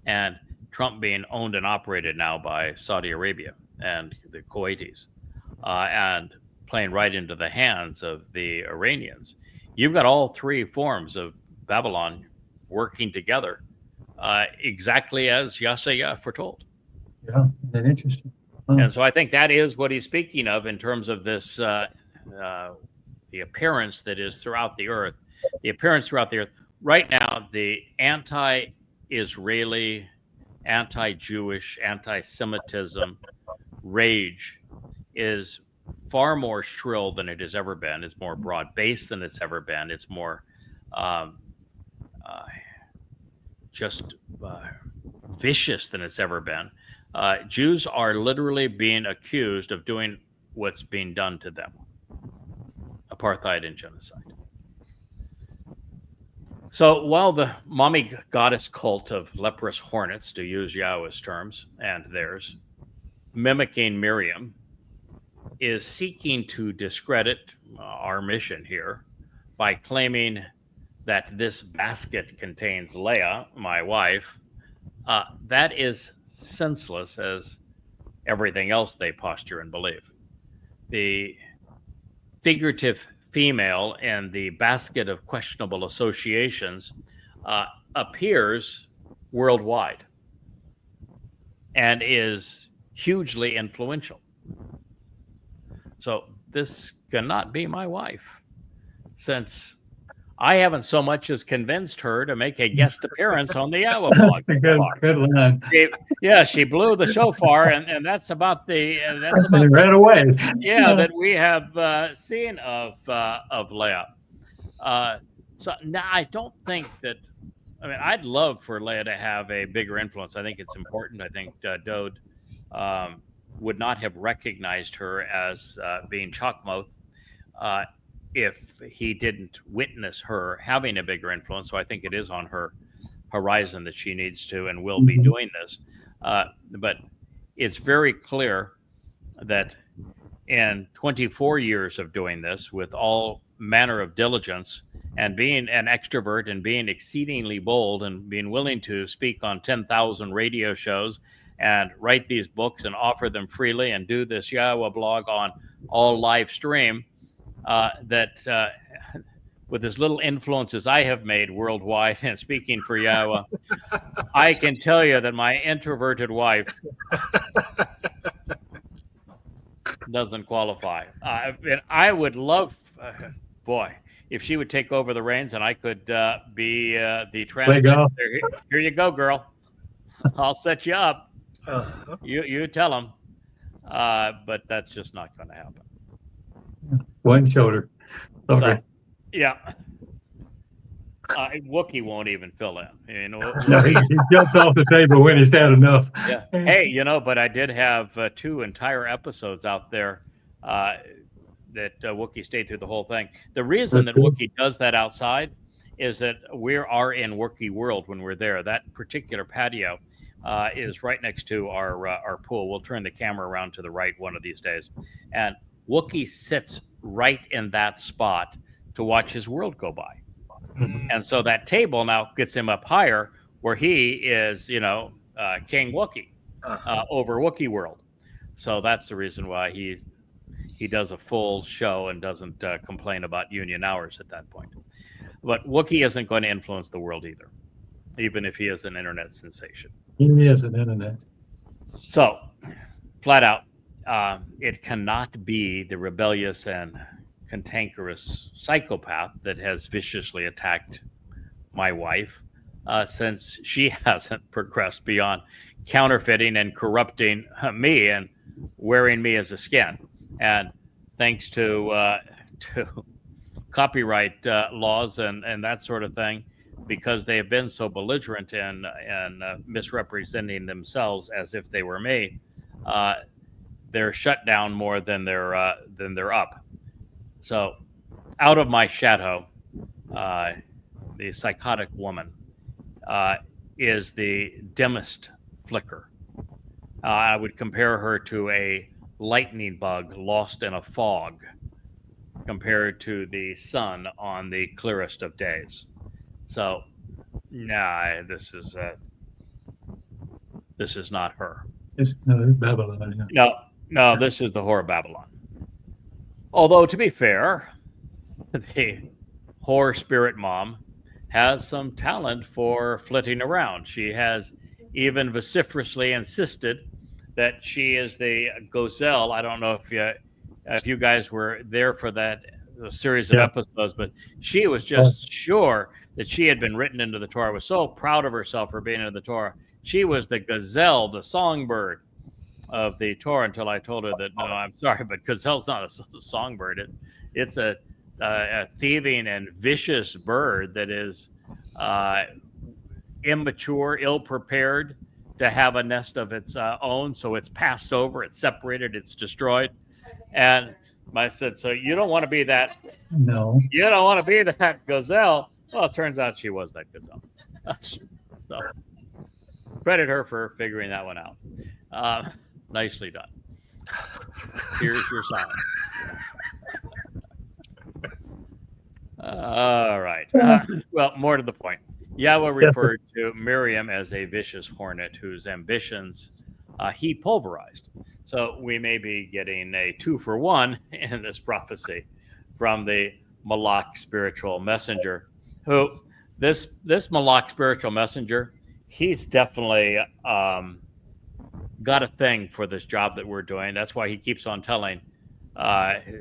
and Trump being owned and operated now by Saudi Arabia and the Kuwaitis, and playing right into the hands of the Iranians. You've got all three forms of Babylon working together, exactly as Yahowah foretold. Yeah, that's interesting. And so I think that is what he's speaking of in terms of this, the appearance that is throughout the earth. The appearance throughout the earth. Right now, the anti-Israeli, anti-Jewish, anti-Semitism rage is far more shrill than it has ever been. It's more broad-based than it's ever been. It's more vicious than it's ever been. Jews are literally being accused of doing what's being done to them. Apartheid and genocide. So while the mommy goddess cult of leprous hornets, to use Yahowah's terms and theirs, mimicking Miriam, is seeking to discredit our mission here by claiming that this basket contains Leah, my wife, that is senseless as everything else they posture and believe. The figurative female in the basket of questionable associations appears worldwide and is hugely influential. So this cannot be my wife, since I haven't so much as convinced her to make a guest appearance on the Yahowah blog. Good line. She blew the shofar, and that's about right away. That we have seen of Leah. So now I don't think that. I mean, I'd love for Leah to have a bigger influence. I think it's important. I think Dode would not have recognized her as being Chakmah if he didn't witness her having a bigger influence. So I think it is on her horizon that she needs to and will be doing this. But it's very clear that in 24 years of doing this with all manner of diligence and being an extrovert and being exceedingly bold and being willing to speak on 10,000 radio shows and write these books and offer them freely and do this YAHOWAH blog on all live stream, that with as little influence as I have made worldwide and speaking for YAHOWAH, I can tell you that my introverted wife doesn't qualify. And I would love, boy, if she would take over the reins and I could be the translator. Here you go, girl. I'll set you up. You tell them. But that's just not going to happen. One shoulder. Okay. So, yeah. Wookie won't even fill in. You know, no, he jumped off the table when he's had enough. Yeah. Hey, you know, but I did have 2 entire episodes out there that Wookie stayed through the whole thing. The reason that Wookie does that outside is that we are in Wookie World when we're there. That particular patio is right next to our pool. We'll turn the camera around to the right one of these days. And Wookie sits right in that spot to watch his world go by. And so that table now gets him up higher where he is, you know, King Wookie over Wookie World. So that's the reason why he does a full show and doesn't complain about union hours at that point. But Wookie isn't going to influence the world either, even if he is an internet sensation. He is an internet. So, flat out, it cannot be the rebellious and cantankerous psychopath that has viciously attacked my wife, since she hasn't progressed beyond counterfeiting and corrupting me and wearing me as a skin. And thanks to copyright laws and that sort of thing, because they have been so belligerent and misrepresenting themselves as if they were me, they're shut down more than they're up. So, out of my shadow, the psychotic woman is the dimmest flicker. I would compare her to a lightning bug lost in a fog compared to the sun on the clearest of days. So, nah, this is not her. It's Babylon. No, this is the whore of Babylon. Although, to be fair, the whore spirit mom has some talent for flitting around. She has even vociferously insisted that she is the gazelle. I don't know if you guys were there for that series of episodes, but she was just sure that she had been written into the Torah. Was so proud of herself for being in the Torah. She was the gazelle, the songbird of the Torah, until I told her that, no, I'm sorry, but gazelle's not a songbird. It's a thieving and vicious bird that is immature, ill-prepared to have a nest of its own. So it's passed over, it's separated, it's destroyed. And I said, so you don't want to be that? No. You don't want to be that gazelle? Well, it turns out she was that gazelle. So credit her for figuring that one out. Nicely done. Here's your sign. All right. Well, more to the point. YAHOWAH referred to Miriam as a vicious hornet whose ambitions he pulverized. So we may be getting a 2-for-1 in this prophecy from the Malach spiritual messenger, who this Malach spiritual messenger, he's definitely got a thing for this job that we're doing. That's why he keeps on telling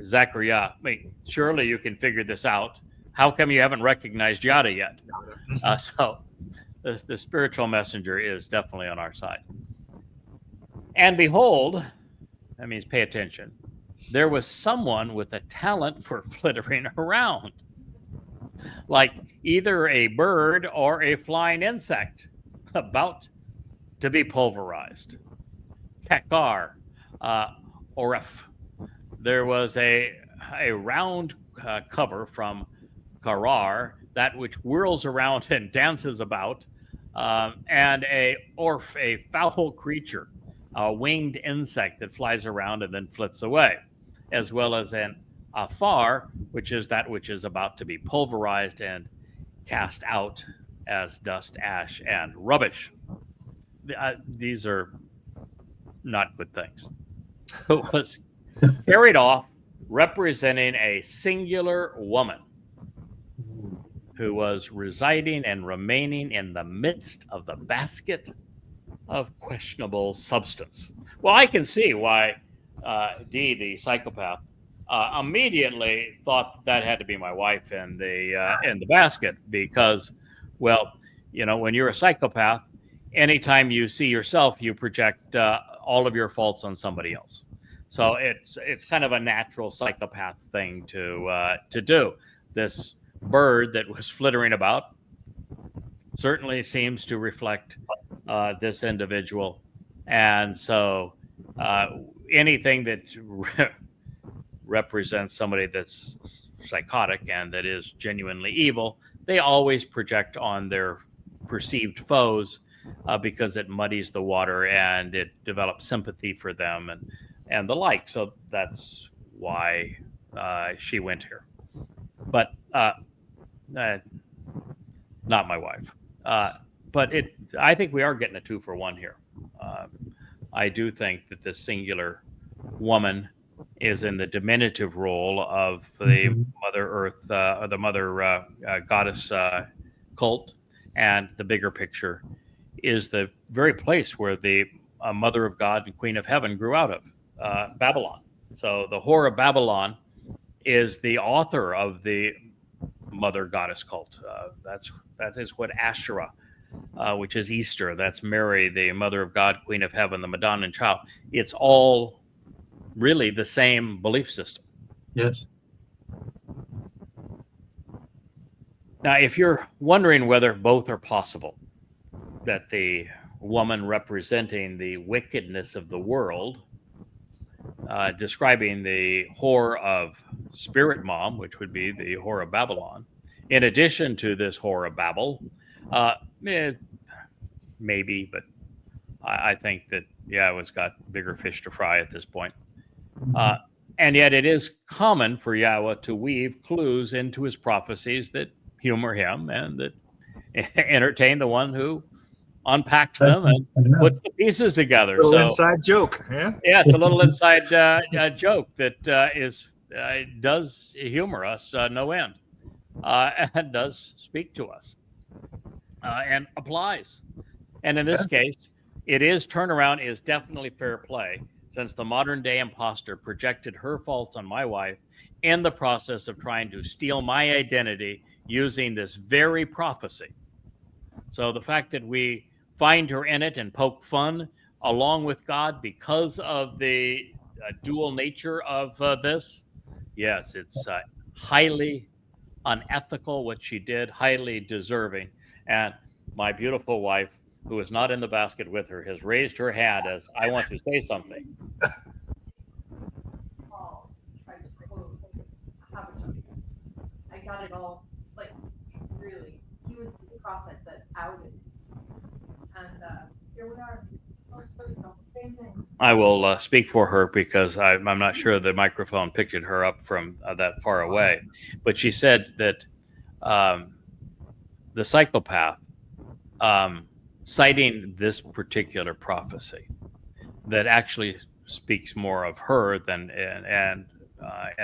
Zechariah, I mean, surely you can figure this out. How come you haven't recognized Yada yet? So the spiritual messenger is definitely on our side. And behold, that means pay attention, there was someone with a talent for flittering around, like either a bird or a flying insect about to be pulverized. Kakar, Oref. There was a round cover from Karar, that which whirls around and dances about, and a Orf, a foul creature, a winged insect that flies around and then flits away, as well as an Afar, which is that which is about to be pulverized and cast out as dust, ash, and rubbish. These are not good things, who was carried off representing a singular woman who was residing and remaining in the midst of the basket of questionable substance. Well, I can see why Dee, the psychopath, immediately thought that had to be my wife in the basket because, well, when you're a psychopath, anytime you see yourself, you project all of your faults on somebody else. So it's kind of a natural psychopath thing to do. This bird that was flittering about certainly seems to reflect this individual, and so anything that represents somebody that's psychotic and that is genuinely evil, they always project on their perceived foes because it muddies the water and it develops sympathy for them and the like. So that's why she went here, but not my wife. But I think we are getting a 2-for-1 here. I do think that this singular woman is in the diminutive role of the Mother Earth, or the Mother Goddess cult, and the bigger picture is the very place where the Mother of God and Queen of Heaven grew out of, Babylon. So the whore of Babylon is the author of the Mother Goddess cult. That is what Asherah, which is Easter, that's Mary, the Mother of God, Queen of Heaven, the Madonna child. It's all really the same belief system. Yes. Now, if you're wondering whether both are possible, that the woman representing the wickedness of the world, describing the whore of Spirit Mom, which would be the whore of Babylon, in addition to this whore of Babel, maybe, but I think that Yahweh's got bigger fish to fry at this point. And yet it is common for Yahweh to weave clues into his prophecies that humor him and that entertain the one who unpacks them and puts the pieces together. Little inside joke, yeah. Yeah, it's a little inside joke that does humor us no end, and does speak to us, and applies. And in this case, turnaround is definitely fair play, since the modern day imposter projected her faults on my wife in the process of trying to steal my identity using this very prophecy. So the fact that we find her in it and poke fun along with God because of the dual nature of this, yes, it's highly unethical what she did, highly deserving. And my beautiful wife, who is not in the basket with her, has raised her hand as I want to say something. Paul tried to quote Habakkuk. I got it all, like, really. He was the prophet that outed. And here we are. Oh, so amazing. I will speak for her because I'm not sure the microphone picked her up from that far away. But she said that the psychopath, citing this particular prophecy, that actually speaks more of her than and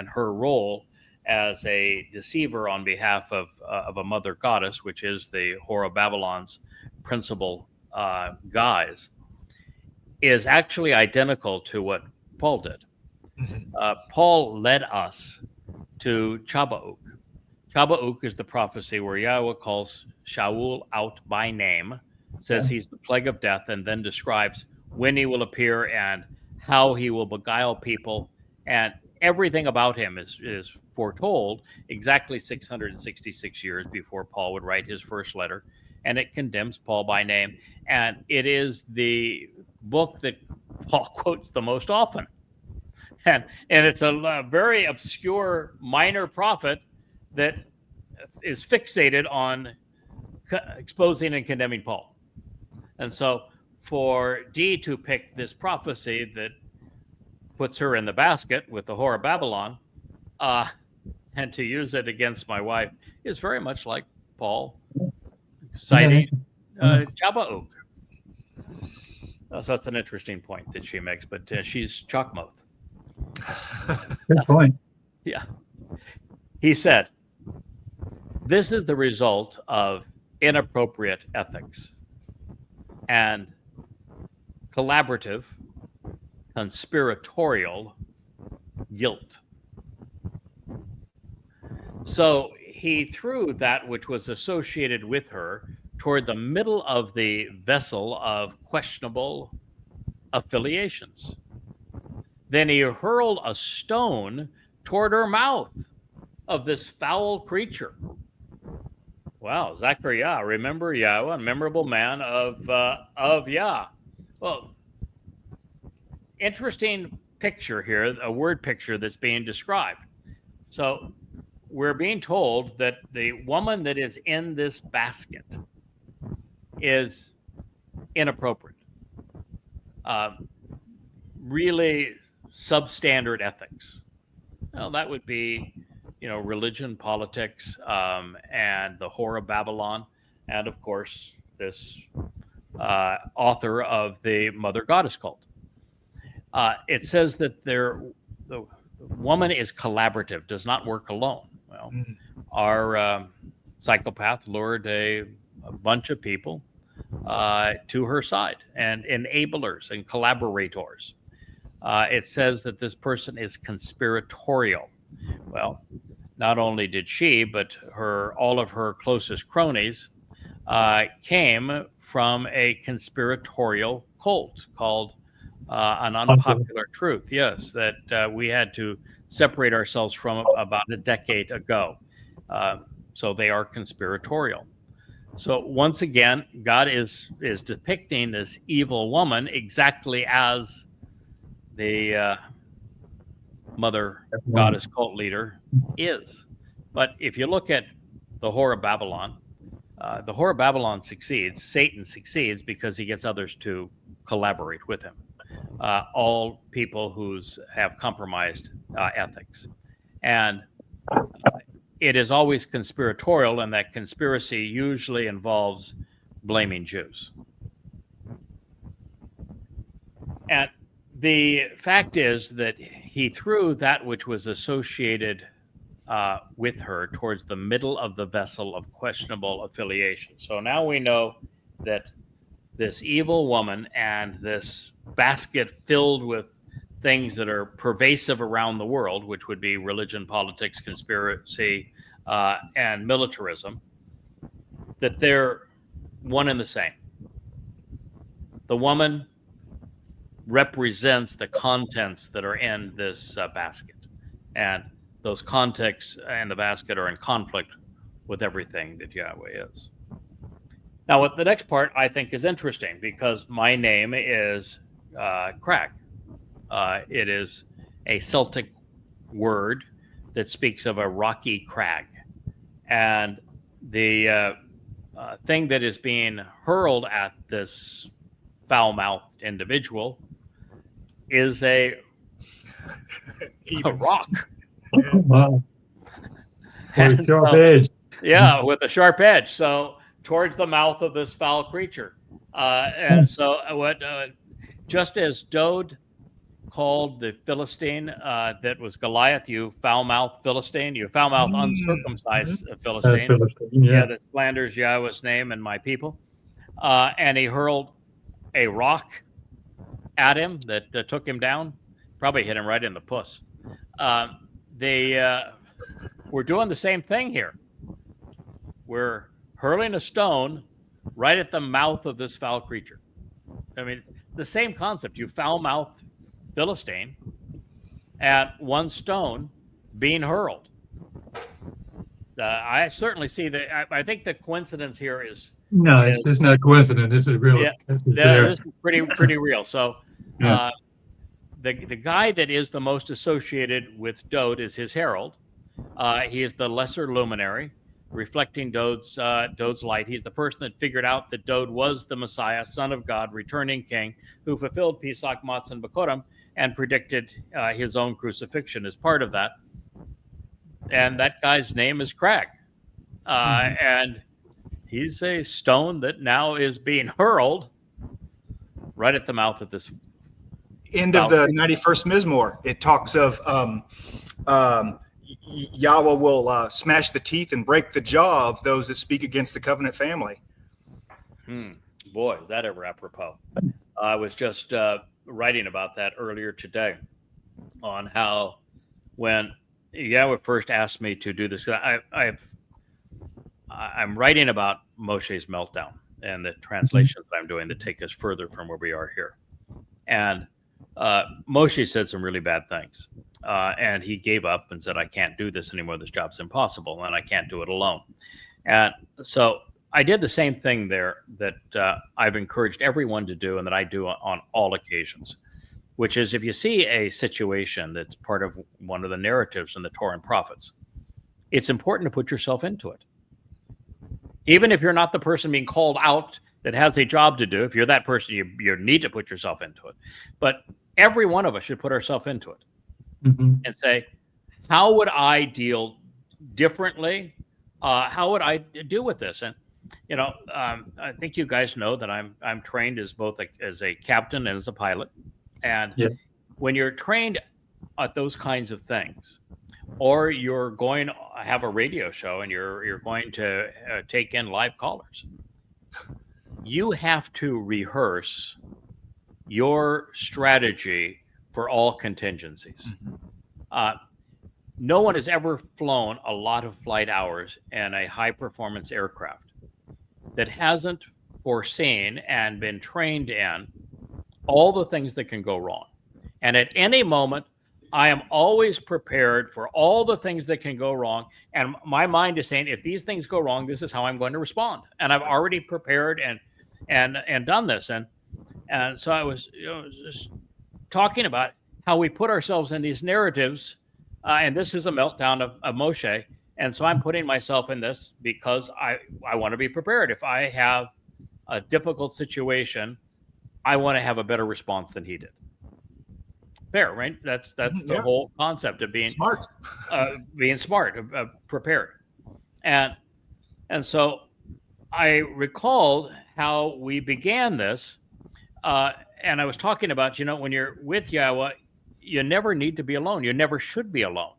her role as a deceiver on behalf of a mother goddess, which is the whore of Babylon's principal guise, is actually identical to what Paul did. Paul led us to Chaba'uk. Chaba'uk is the prophecy where Yahweh calls Shaul out by name, says he's the plague of death, and then describes when he will appear and how he will beguile people. And everything about him is foretold exactly 666 years before Paul would write his first letter. And it condemns Paul by name. And it is the book that Paul quotes the most often. And it's a very obscure minor prophet that is fixated on exposing and condemning Paul. And so for Dee to pick this prophecy that puts her in the basket with the whore of Babylon, and to use it against my wife is very much like Paul citing Chaba'uk. So that's an interesting point that she makes, but she's Chakmah. Good point. Yeah. He said, this is the result of inappropriate ethics and collaborative, conspiratorial guilt. So he threw that which was associated with her toward the middle of the vessel of questionable affiliations. Then he hurled a stone toward her mouth of this foul creature. Wow, Zechariah, remember Yahowah, a memorable man of Yah. Well, interesting picture here, a word picture that's being described. So we're being told that the woman that is in this basket is inappropriate, really substandard ethics. Well, that would be, religion, politics, and the whore of Babylon, and of course this author of the Mother Goddess cult. It says that the woman is collaborative, does not work alone. Well, our psychopath lured a bunch of people to her side, and enablers and collaborators. It says that this person is conspiratorial. Well, not only did she, but all of her closest cronies came from a conspiratorial cult called An Unpopular Truth. Yes, that we had to separate ourselves from about a decade ago. So they are conspiratorial. So once again, God is depicting this evil woman exactly as the Mother Goddess cult leader is. But if you look at the whore of Babylon, the whore of Babylon succeeds. Satan succeeds because he gets others to collaborate with him. All people who have compromised ethics. And it is always conspiratorial, and that conspiracy usually involves blaming Jews. And the fact is that he threw that which was associated with her towards the middle of the vessel of questionable affiliation. So now we know that this evil woman and this basket filled with things that are pervasive around the world, which would be religion, politics, conspiracy, and militarism, that they're one and the same. The woman represents the contents that are in this basket, and those contexts and the basket are in conflict with everything that Yahweh is. Now, what the next part I think is interesting, because my name is Craig. It is a Celtic word that speaks of a rocky crag. And the thing that is being hurled at this foul-mouthed individual is a rock. Wow. With a sharp edge. Yeah, with a sharp edge. So towards the mouth of this foul creature. And so what just as Dode called the Philistine that was Goliath, you foul-mouthed Philistine, you foul-mouthed uncircumcised Philistine. Yeah, that slanders Yahweh's name and my people. And he hurled a rock at him that took him down. Probably hit him right in the puss. They were doing the same thing here. We're hurling a stone right at the mouth of this foul creature. I mean, it's the same concept. You foul-mouthed Philistine at one stone being hurled. I certainly see that. I think the coincidence here is no, it's not coincidence. This is real. Yeah, this is pretty real. So, Yeah. The guy that is the most associated with Dode is his herald. He is the lesser luminary, reflecting Dode's light. He's the person that figured out that Dode was the Messiah, Son of God, returning King, who fulfilled Pesach, Matzah, and Bakorim, and predicted his own crucifixion as part of that. And that guy's name is Craig. And he's a stone that now is being hurled right at the mouth of this End of the 91st Mizmor, it talks of Yahweh will smash the teeth and break the jaw of those that speak against the covenant family. Boy, is that ever apropos. I was just writing about that earlier today on how when Yahweh first asked me to do this, I'm writing about Moshe's meltdown and the translations that I'm doing that take us further from where we are here. And Moshe said some really bad things. And he gave up and said, I can't do this anymore. This job's impossible and I can't do it alone. And so I did the same thing there that I've encouraged everyone to do and that I do on all occasions, which is if you see a situation that's part of one of the narratives in the Torah and prophets, it's important to put yourself into it. Even if you're not the person being called out that has a job to do, if you're that person, you need to put yourself into it. But every one of us should put ourselves into it and say, how would I deal differently? How would I deal with this? And I think you guys know that I'm trained as both as a captain and as a pilot. And when you're trained at those kinds of things, or you're going to have a radio show and you're going to take in live callers, you have to rehearse your strategy for all contingencies. No one has ever flown a lot of flight hours in a high performance aircraft that hasn't foreseen and been trained in all the things that can go wrong. And at any moment, I am always prepared for all the things that can go wrong. And my mind is saying, if these things go wrong, this is how I'm going to respond. And I've already prepared and done this. And so I was just talking about how we put ourselves in these narratives. And this is a meltdown of Moshe. And so I'm putting myself in this because I want to be prepared. If I have a difficult situation, I want to have a better response than he did. Fair, right? That's the whole concept of being smart, prepared. And so I recalled how we began this. And I was talking about, when you're with Yahweh, you never need to be alone. You never should be alone.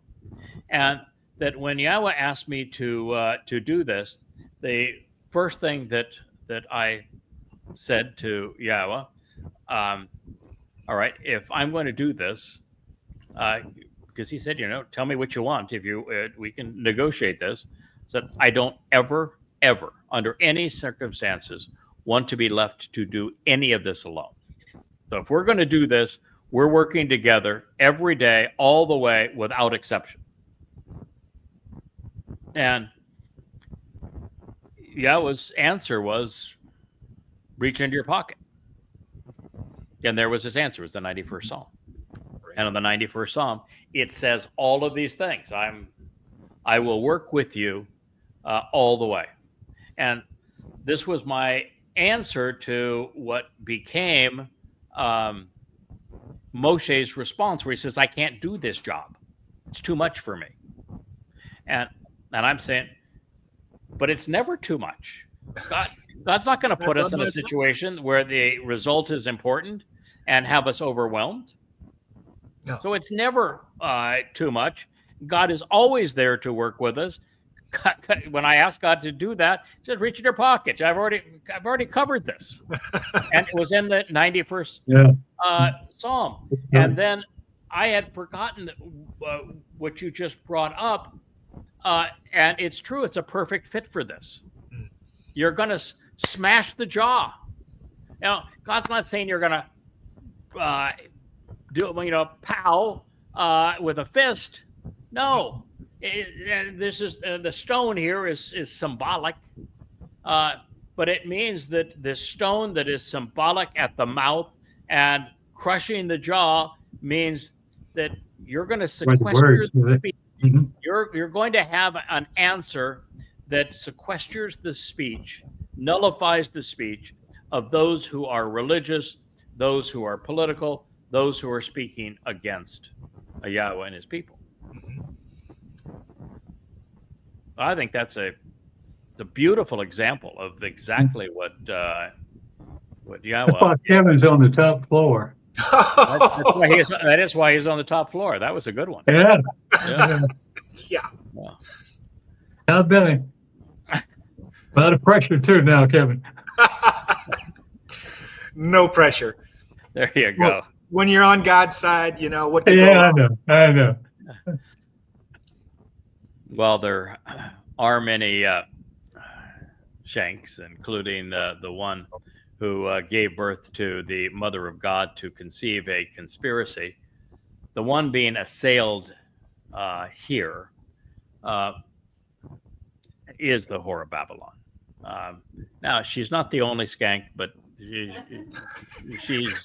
And that when Yahweh asked me to do this, the first thing that I said to Yahweh, all right, if I'm going to do this, because he said, tell me what you want. If we can negotiate this. So I don't ever, under any circumstances, want to be left to do any of this alone. So if we're going to do this, we're working together every day, all the way, without exception. And Yahweh's answer was, reach into your pocket. And there was his answer. It was the 91st Psalm. And in the 91st Psalm, it says all of these things. I will work with you all the way. And this was my answer to what became Moshe's response, where he says, I can't do this job. It's too much for me. And I'm saying, but it's never too much. God's not going to put us in a situation where the result is important and have us overwhelmed. No. So it's never too much. God is always there to work with us. When I asked God to do that, he said, reach in your pocket. I've already covered this. And it was in the 91st Psalm. And then I had forgotten what you just brought up. And it's true. It's a perfect fit for this. You're going to smash the jaw. God's not saying you're going to pow with a fist. No. This is the stone here is symbolic, but it means that this stone that is symbolic at the mouth and crushing the jaw means that you're going to sequester the speech. Mm-hmm. You're going to have an answer that sequesters the speech, nullifies the speech of those who are religious, those who are political, those who are speaking against Yahweh and his people. I think that's a beautiful example of exactly What That's Yahowah? why Kevin's on the top floor. That is why he's on the top floor. That was a good one. Yeah. Yeah. Yeah. Yeah. Now, Billy. A lot of pressure too now, Kevin. No pressure. There you go. When you're on God's side, you know what could go Yeah, wrong. I know. Well, there are many Shanks, including the one who gave birth to the Mother of God to conceive a conspiracy. The one being assailed here is the whore of Babylon. Now, she's not the only skank, but she's.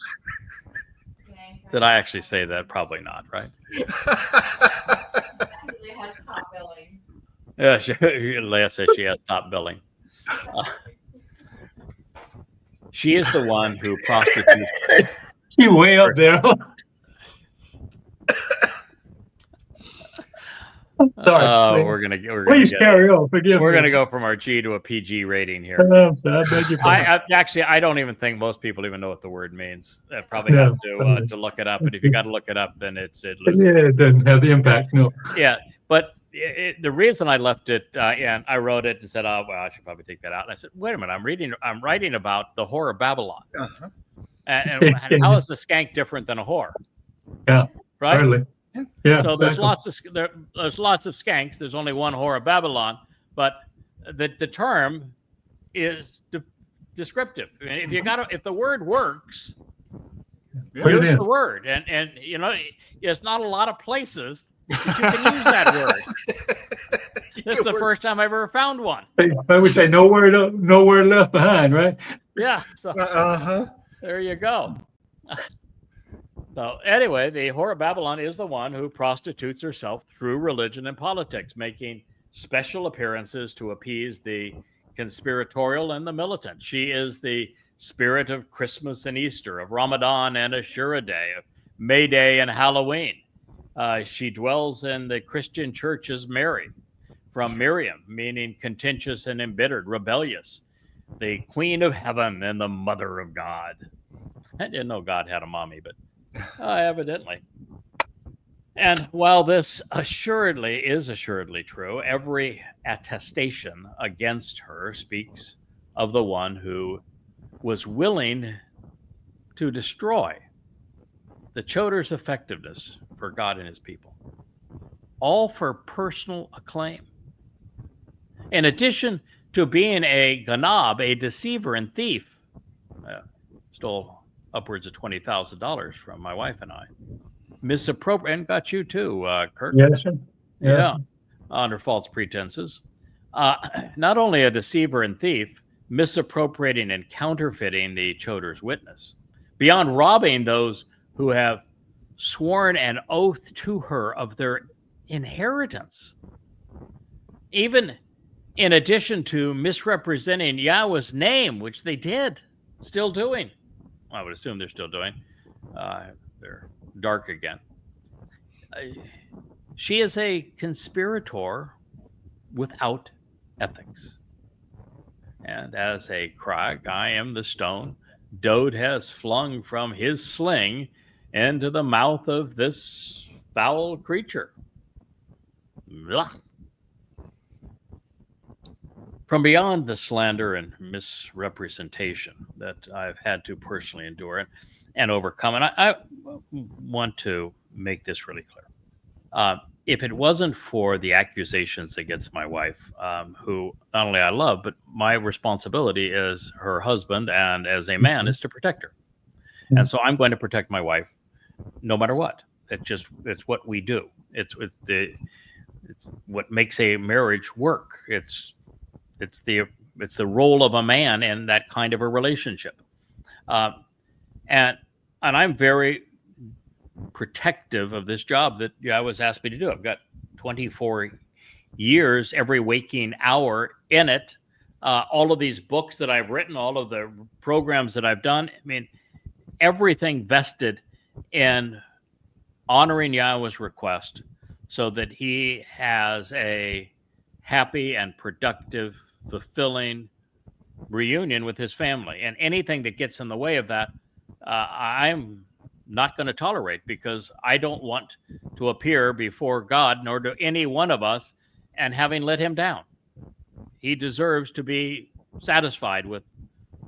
Did I actually say that? Probably not, right? Actually has top billing. Yeah, Leah says she has top billing. She is the one who prostitutes. She's way up there. Sorry. We're gonna Please carry on. Forgive me. We're gonna go from our G to a PG rating here. I beg your pardon. I don't even think most people even know what the word means. They probably No, have to look it up. But if you got to look it up, then it loses. Yeah, it doesn't have the impact. No. Yeah, but the reason I left it and I wrote it and said, "Oh, well, I should probably take that out." And I said, "Wait a minute, I'm writing about the whore of Babylon, Uh-huh. and how is the skank different than a whore?" Yeah. Right. Hardly. Yeah. So there's exactly. there's lots of skanks. There's only one whore of Babylon, but the term is descriptive. If if the word works, Yeah. use the word. And you know, it's not a lot of places that you can use that word. This is the first time I've ever found one. I would say no word left behind, right? Yeah. So there you go. So anyway, the whore of Babylon is the one who prostitutes herself through religion and politics, making special appearances to appease the conspiratorial and the militant. She is the spirit of Christmas and Easter, of Ramadan and Ashura Day, of May Day and Halloween. She dwells in the Christian church as Mary, from Miriam, meaning contentious and embittered, rebellious, the queen of heaven and the mother of God. I didn't know God had a mommy, but evidently. And while this is assuredly true, every attestation against her speaks of the one who was willing to destroy the Choter's effectiveness for God and his people, all for personal acclaim. In addition to being a ganab, a deceiver and thief, stole upwards of $20,000 from my wife and I. Misappropriated, and got you too, Kirk. Yes, sir. Yeah, under false pretenses. Not only a deceiver and thief, misappropriating and counterfeiting the Choter's witness, beyond robbing those who have sworn an oath to her of their inheritance. Even in addition to misrepresenting Yahweh's name, which they did, still doing. I would assume they're still doing. They're dark again. She is a conspirator without ethics. And as a crag, I am the stone Dode has flung from his sling into the mouth of this foul creature. Blah. From beyond the slander and misrepresentation that I've had to personally endure and overcome, and I want to make this really clear. If it wasn't for the accusations against my wife, who not only I love, but my responsibility as her husband and as a man is to protect her. And so I'm going to protect my wife no matter what. It's what we do. It's what makes a marriage work. It's the role of a man in that kind of a relationship. And I'm very protective of this job that Yahweh's asked me to do. I've got 24 years, every waking hour in it. All of these books that I've written, all of the programs that I've done, I mean, everything vested in honoring Yahweh's request so that he has a happy and productive, fulfilling reunion with his family. And anything that gets in the way of that, I'm not going to tolerate, because I don't want to appear before God, nor do any one of us, and having let him down. He deserves to be satisfied with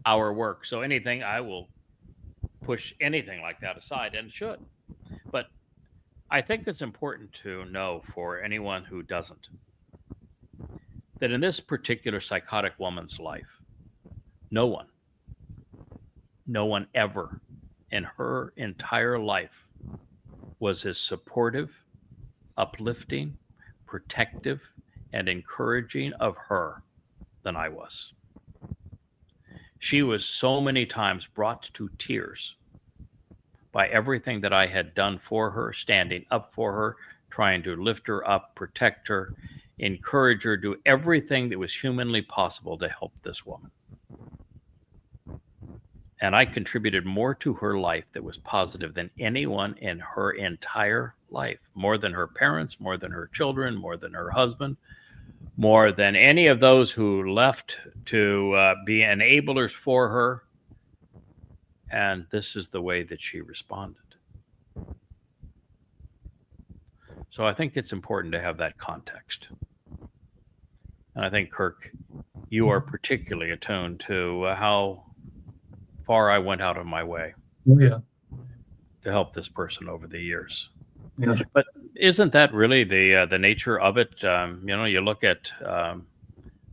our work. So anything, I will push anything like that aside, and should. But I think it's important to know, for anyone who doesn't, that in this particular psychotic woman's life, no one ever in her entire life was as supportive, uplifting, protective, and encouraging of her than I was. She was so many times brought to tears by everything that I had done for her, standing up for her, trying to lift her up, protect her, encourage her, do everything that was humanly possible to help this woman. And I contributed more to her life that was positive than anyone in her entire life, more than her parents, more than her children, more than her husband, more than any of those who left to be enablers for her. And this is the way that she responded. So I think it's important to have that context. And I think, Kirk, you are particularly attuned to how far I went out of my way Yeah. to help this person over the years. Yeah. But isn't that really the nature of it? You look at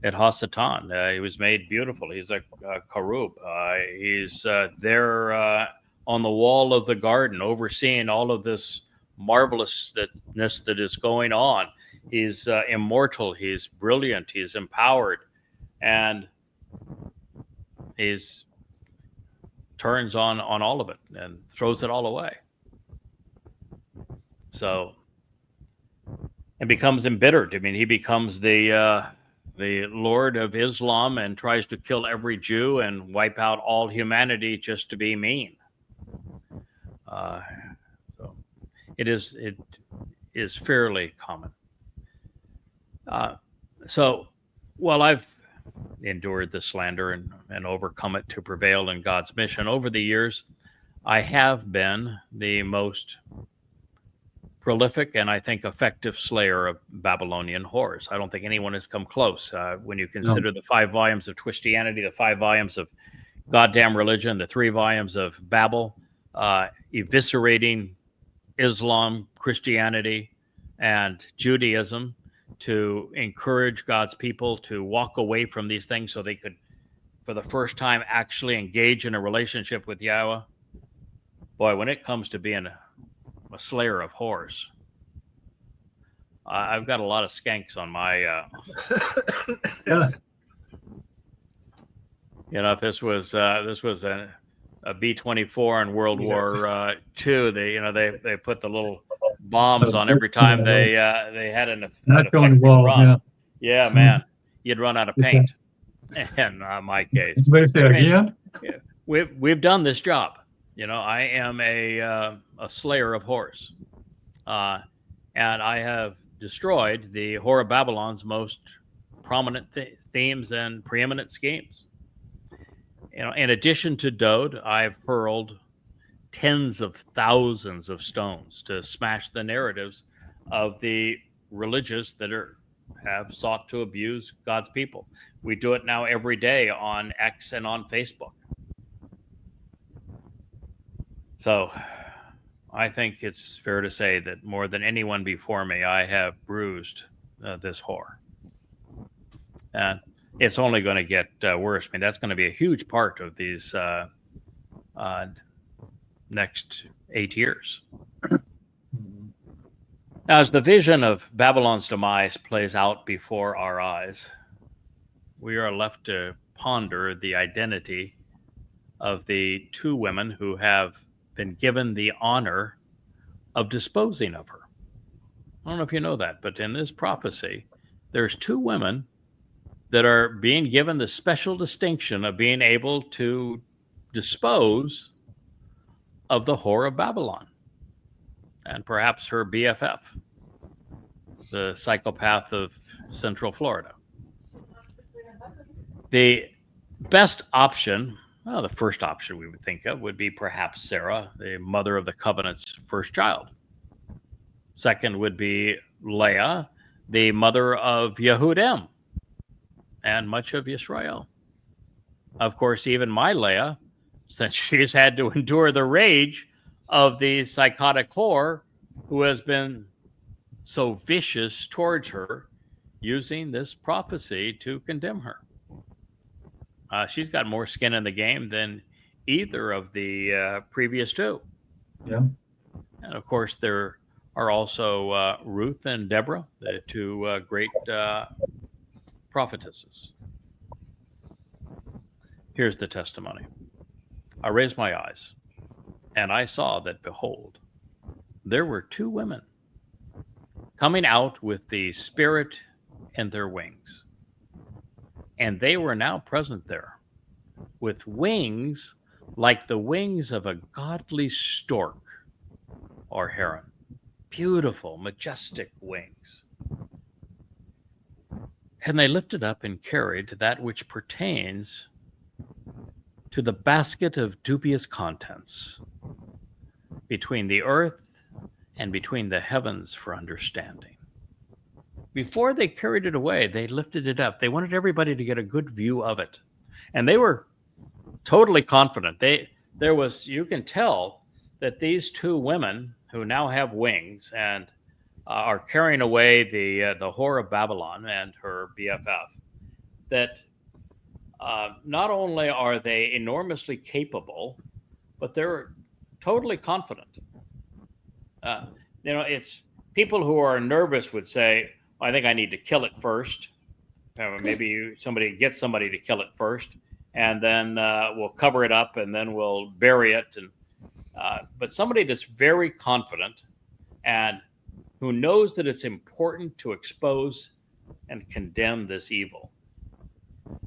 Hasatan. He was made beautiful. He's a cherub. He's there on the wall of the garden, overseeing all of this marvelousness that is going on. He's immortal. He's brilliant. He's empowered, and he's turns on all of it and throws it all away. So, and becomes embittered. I mean, he becomes the Lord of Islam and tries to kill every Jew and wipe out all humanity just to be mean. So it is fairly common. So while I've endured the slander and overcome it to prevail in God's mission over the years, I have been the most prolific and I think effective slayer of Babylonian whores. I don't think anyone has come close. When you consider the 5 volumes of Twistianity, the 5 volumes of Goddamn Religion, the 3 volumes of Babel, eviscerating Islam, Christianity, and Judaism to encourage God's people to walk away from these things so they could, for the first time, actually engage in a relationship with Yahweh. Boy, when it comes to being a slayer of whores, I've got a lot of skanks on my Yeah. if this was a B-24 in World War II, they put the little bombs on every time they had an effective run. Yeah, man, you'd run out of paint. In my case, we've done this job. I am a slayer of whores, and I have destroyed the whore of Babylon's most prominent themes and preeminent schemes. In addition to Dode, I've hurled tens of thousands of stones to smash the narratives of the religious that have sought to abuse God's people. We do it now every day on X and on Facebook. So I think it's fair to say that more than anyone before me, I have bruised this whore. And it's only going to get worse. I mean, that's going to be a huge part of these next 8 years. Now, as the vision of Babylon's demise plays out before our eyes, we are left to ponder the identity of the 2 women who have been given the honor of disposing of her. I don't know if you know that, but in this prophecy, there's 2 women that are being given the special distinction of being able to dispose of the whore of Babylon and perhaps her BFF, the psychopath of Central Florida. The Best option, well, the first option we would think of would be perhaps Sarah, the mother of the covenant's first child. Second would be Leah, the mother of Yehudim and much of Israel. Of course, even my Leah, since she's had to endure the rage of the psychotic whore who has been so vicious towards her, using this prophecy to condemn her. She's got more skin in the game than either of the previous two. Yeah. And of course, there are also Ruth and Deborah, the two great prophetesses. Here's the testimony. I raised my eyes, and I saw that, behold, there were two women coming out with the Spirit in their wings. And they were now present there with wings like the wings of a godly stork or heron. Beautiful, majestic wings. And they lifted up and carried that which pertains to the basket of dubious contents between the earth and between the heavens for understanding. Before they carried it away, they lifted it up. They wanted everybody to get a good view of it. And they were totally confident. You can tell that these two women who now have wings and are carrying away the whore of Babylon and her BFF, that not only are they enormously capable, but they're totally confident. It's people who are nervous would say, I think I need to kill it first. Maybe somebody gets somebody to kill it first, and then we'll cover it up, and then we'll bury it. But somebody that's very confident and who knows that it's important to expose and condemn this evil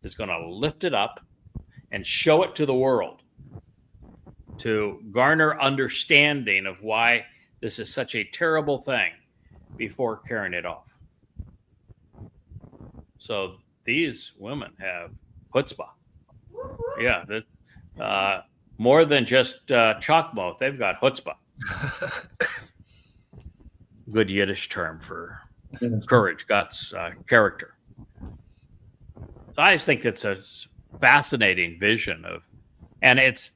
is going to lift it up and show it to the world to garner understanding of why this is such a terrible thing before carrying it off. So these women have chutzpah. Yeah, more than just Chakmah. They've got chutzpah. Good Yiddish term for courage, guts, character. So I just think it's a fascinating vision and it's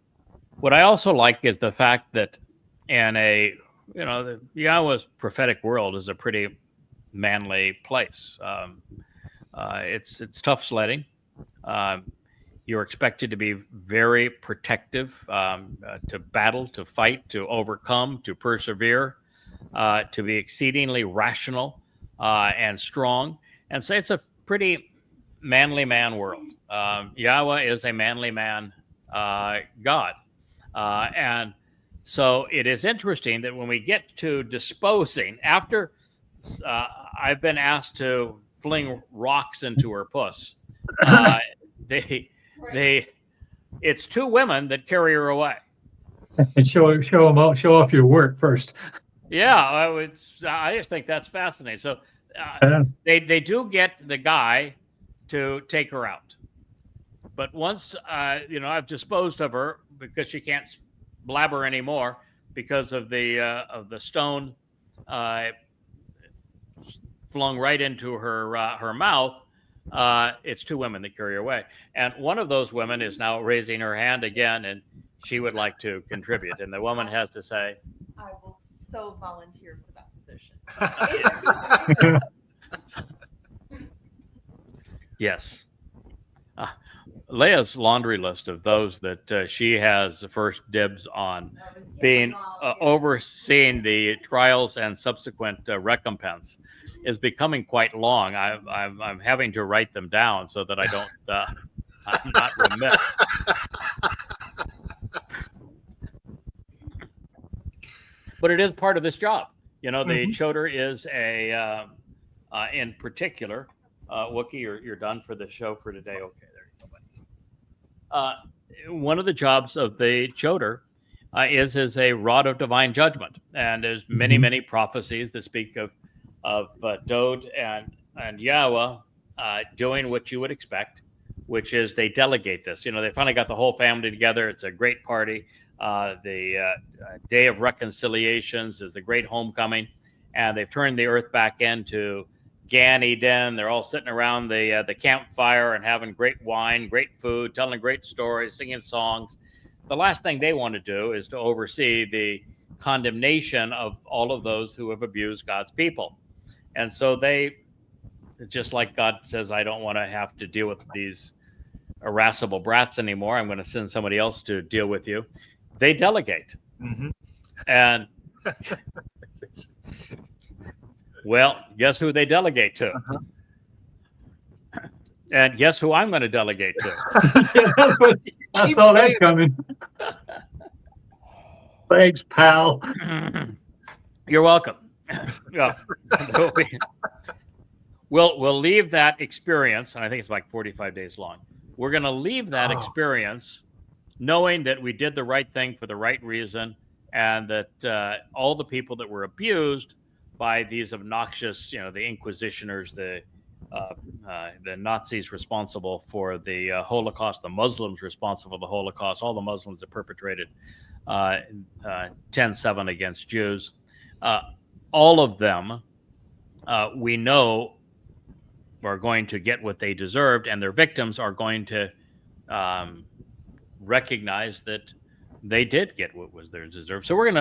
what I also like is the fact that in the Yahowah's prophetic world is a pretty manly place. It's tough sledding. You're expected to be very protective, to battle, to fight, to overcome, to persevere, to be exceedingly rational and strong. And so it's a pretty manly man world. Yahowah is a manly man God. And so it is interesting that when we get to disposing, after I've been asked to fling rocks into her puss, it's two women that carry her away. And show off your work first. Yeah, I just think that's fascinating. So they do get the guy to take her out, but once I've disposed of her because she can't blabber anymore because of the stone flung right into her mouth. It's two women that carry her away, and one of those women is now raising her hand again, and she would like to contribute. And the woman has to say, I will so volunteer for that position. Yes. Leah's laundry list of those that she has the first dibs on being overseeing the trials and subsequent recompense is becoming quite long. I'm having to write them down so that I don't I'm not remiss. But it is part of this job. The Choter is in particular, Wookie, you're done for the show for today. Okay, there you go, buddy. One of the jobs of the Choter is as a rod of divine judgment, and there's many prophecies that speak of Dod and Yahowah doing what you would expect, which is they delegate this. They finally got the whole family together. It's a great party. The Day of Reconciliations is the great homecoming, and they've turned the earth back into Gan Eden. They're all sitting around the campfire and having great wine, great food, telling great stories, singing songs. The last thing they want to do is to oversee the condemnation of all of those who have abused God's people. And so they, just like God says, I don't want to have to deal with these irascible brats anymore. I'm going to send somebody else to deal with you. They delegate. Mm-hmm. And well, guess who they delegate to? Uh-huh. And guess who I'm going to delegate to? I saw that coming. Thanks, pal. You're welcome. Yeah. We'll leave that experience, and I think it's like 45 days long. We're going to leave that experience knowing that we did the right thing for the right reason, and that all the people that were abused by these obnoxious, the Inquisitioners, the Nazis responsible for the Holocaust, the Muslims responsible for the Holocaust, all the Muslims that perpetrated 10/7 against Jews, all of them we know are going to get what they deserved, and their victims are going to recognize that they did get what was theirs deserved. So we're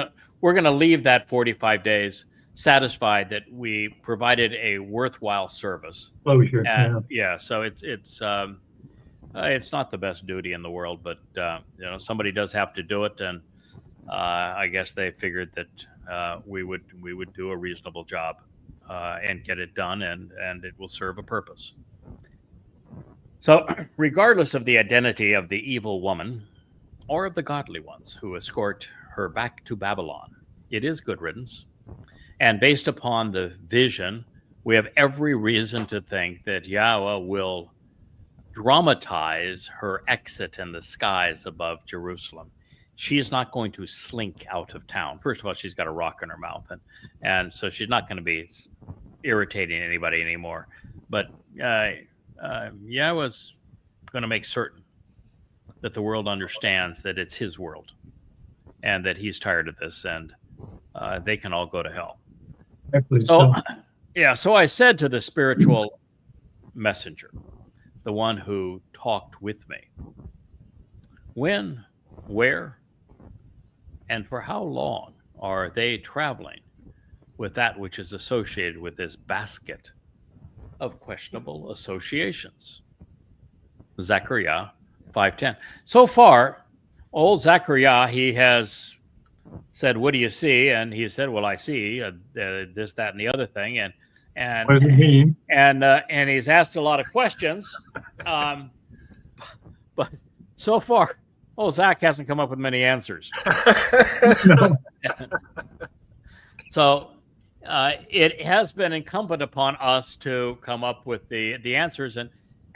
gonna leave that 45 days satisfied that we provided a worthwhile service. Closure. And, so it's not the best duty in the world, but somebody does have to do it, and I guess they figured that we would do a reasonable job and get it done, and it will serve a purpose. So, regardless of the identity of the evil woman or of the godly ones who escort her back to Babylon, it is good riddance. And based upon the vision, we have every reason to think that Yahowah will dramatize her exit in the skies above Jerusalem. She is not going to slink out of town. First of all, she's got a rock in her mouth, and so she's not going to be irritating anybody anymore. But Yahowah's going to make certain that the world understands that it's his world, and that he's tired of this, and they can all go to hell. So I said to the spiritual messenger, the one who talked with me, when, where, and for how long are they traveling with that which is associated with this basket of questionable associations? Zechariah 5:10. So far, old Zechariah, he has said, "What do you see?" And he said, "Well, I see this, that, and the other thing." And what does it mean? And he's asked a lot of questions, but so far, Zach hasn't come up with many answers. So it has been incumbent upon us to come up with the answers,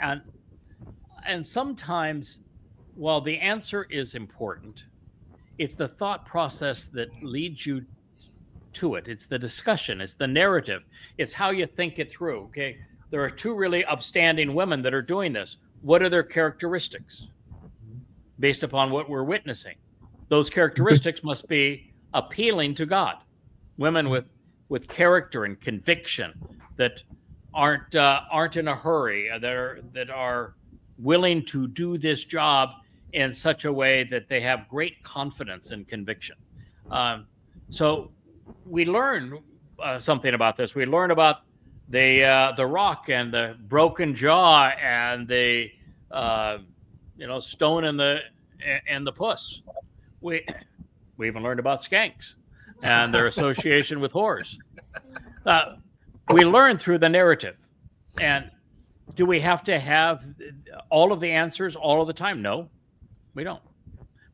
and sometimes, while the answer is important, it's the thought process that leads you to it. It's the discussion. It's the narrative. It's how you think it through. Okay, there are two really upstanding women that are doing this. What are their characteristics? Based upon what we're witnessing, those characteristics must be appealing to God. Women with character and conviction that aren't in a hurry, that are willing to do this job in such a way that they have great confidence and conviction. So we learn something about this. We learn about the rock and the broken jaw and the stone in the puss. We even learned about skanks and their association with whores. We learn through the narrative. And do we have to have all of the answers all of the time? No, we don't.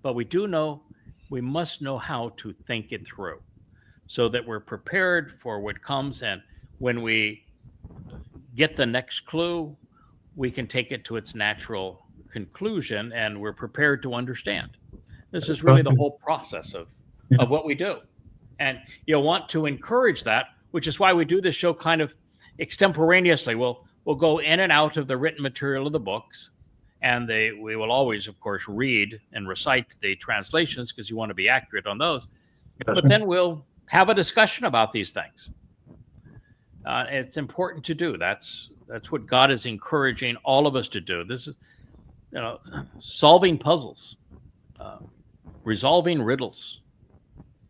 But we do know, we must know how to think it through so that we're prepared for what comes. And when we get the next clue, we can take it to its natural conclusion, and we're prepared to understand. This is really the whole process of what we do. And you'll want to encourage that, which is why we do this show kind of extemporaneously. We'll go in and out of the written material of the books, And we will always, of course, read and recite the translations because you want to be accurate on those. But then we'll have a discussion about these things. It's important to do. That's what God is encouraging all of us to do. This is, solving puzzles, resolving riddles,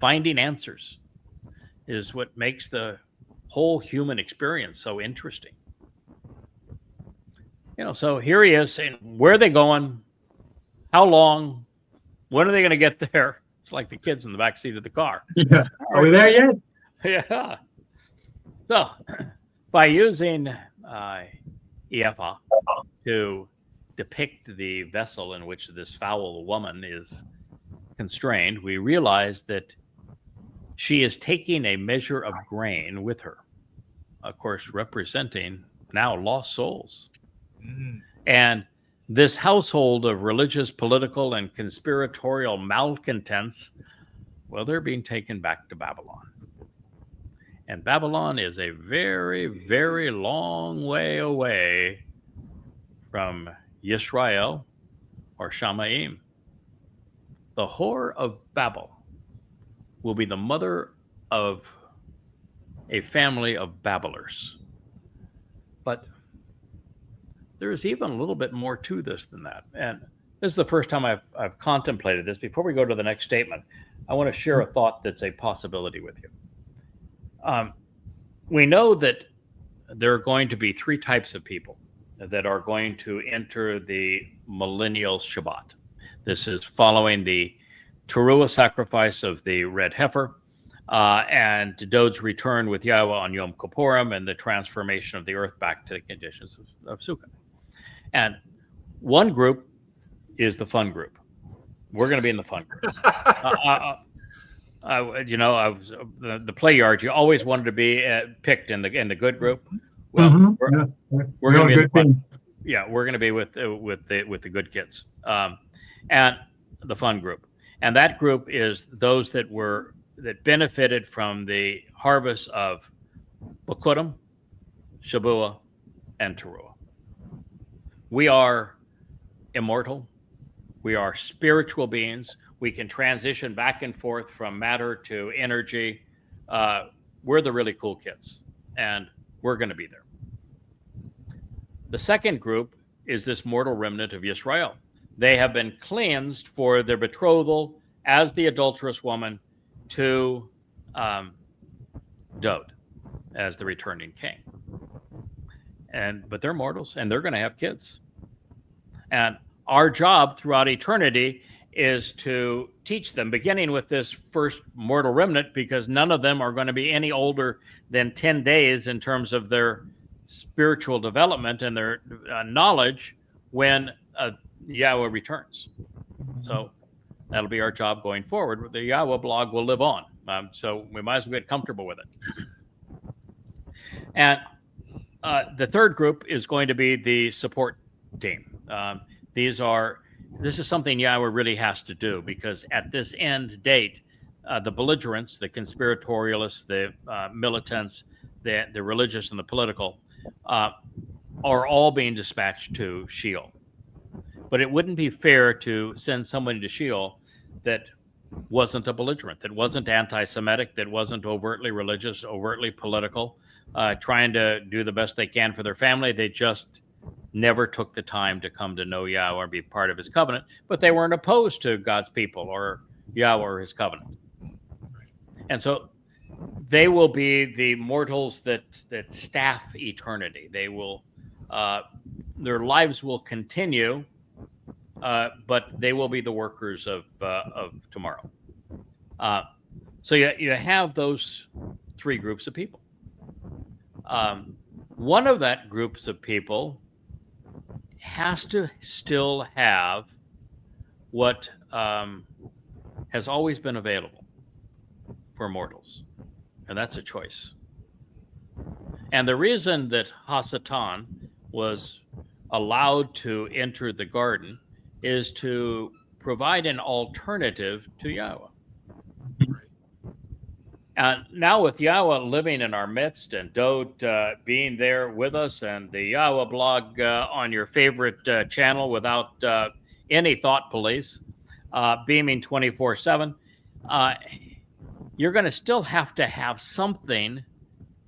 finding answers is what makes the whole human experience so interesting. So here he is saying, where are they going? How long? When are they going to get there? It's like the kids in the back seat of the car. Yeah. Are we there yet? Yeah. So by using Ephah to depict the vessel in which this foul woman is constrained, we realize that she is taking a measure of grain with her, of course, representing now lost souls. And this household of religious, political, and conspiratorial malcontents, well, they're being taken back to Babylon. And Babylon is a very, very long way away from Yisrael or Shamaim. The whore of Babel will be the mother of a family of babblers. But there's even a little bit more to this than that. And this is the first time I've contemplated this. Before we go to the next statement, I want to share a thought that's a possibility with you. We know that there are going to be three types of people that are going to enter the millennial Shabbat. This is following the Towrah sacrifice of the red heifer and Dod's return with Yahowah on Yom Kippurim and the transformation of the earth back to the conditions of Sukkot. And one group is the fun group. We're going to be in the fun group. I was the play yard. You always wanted to be picked in the good group. Well, we're going to be in the fun. Yeah, we're going to be with the good kids and the fun group. And that group is those that benefited from the harvest of Bokurim, Shabuah, and Towrah. We are immortal. We are spiritual beings. We can transition back and forth from matter to energy. We're the really cool kids, and we're going to be there. The second group is this mortal remnant of Yisrael. They have been cleansed for their betrothal as the adulterous woman to Dod as the returning king. But they're mortals, and they're going to have kids. And our job throughout eternity is to teach them, beginning with this first mortal remnant, because none of them are going to be any older than 10 days in terms of their spiritual development and their knowledge when Yahowah returns. So that'll be our job going forward. The Yahowah blog will live on. So we might as well get comfortable with it. And the third group is going to be the support team. This is something Yahowah really has to do, because at this end date, the belligerents, the conspiratorialists, the militants, the religious and the political are all being dispatched to Sheol. But it wouldn't be fair to send somebody to Sheol that wasn't a belligerent, that wasn't anti-Semitic, that wasn't overtly religious, overtly political, trying to do the best they can for their family. They just never took the time to come to know Yahowah or be part of his covenant, but they weren't opposed to God's people or Yahowah or his covenant. And so they will be the mortals that staff eternity. They will, their lives will continue, but they will be the workers of tomorrow. So you have those three groups of people. One of that groups of people has to still have what has always been available for mortals, and that's a choice. And the reason that Hasatan was allowed to enter the garden is to provide an alternative to Yahowah. And now with Yahowah living in our midst and Dode being there with us, and the Yahowah blog on your favorite channel without any thought police, beaming 24/7, you're going to still have to have something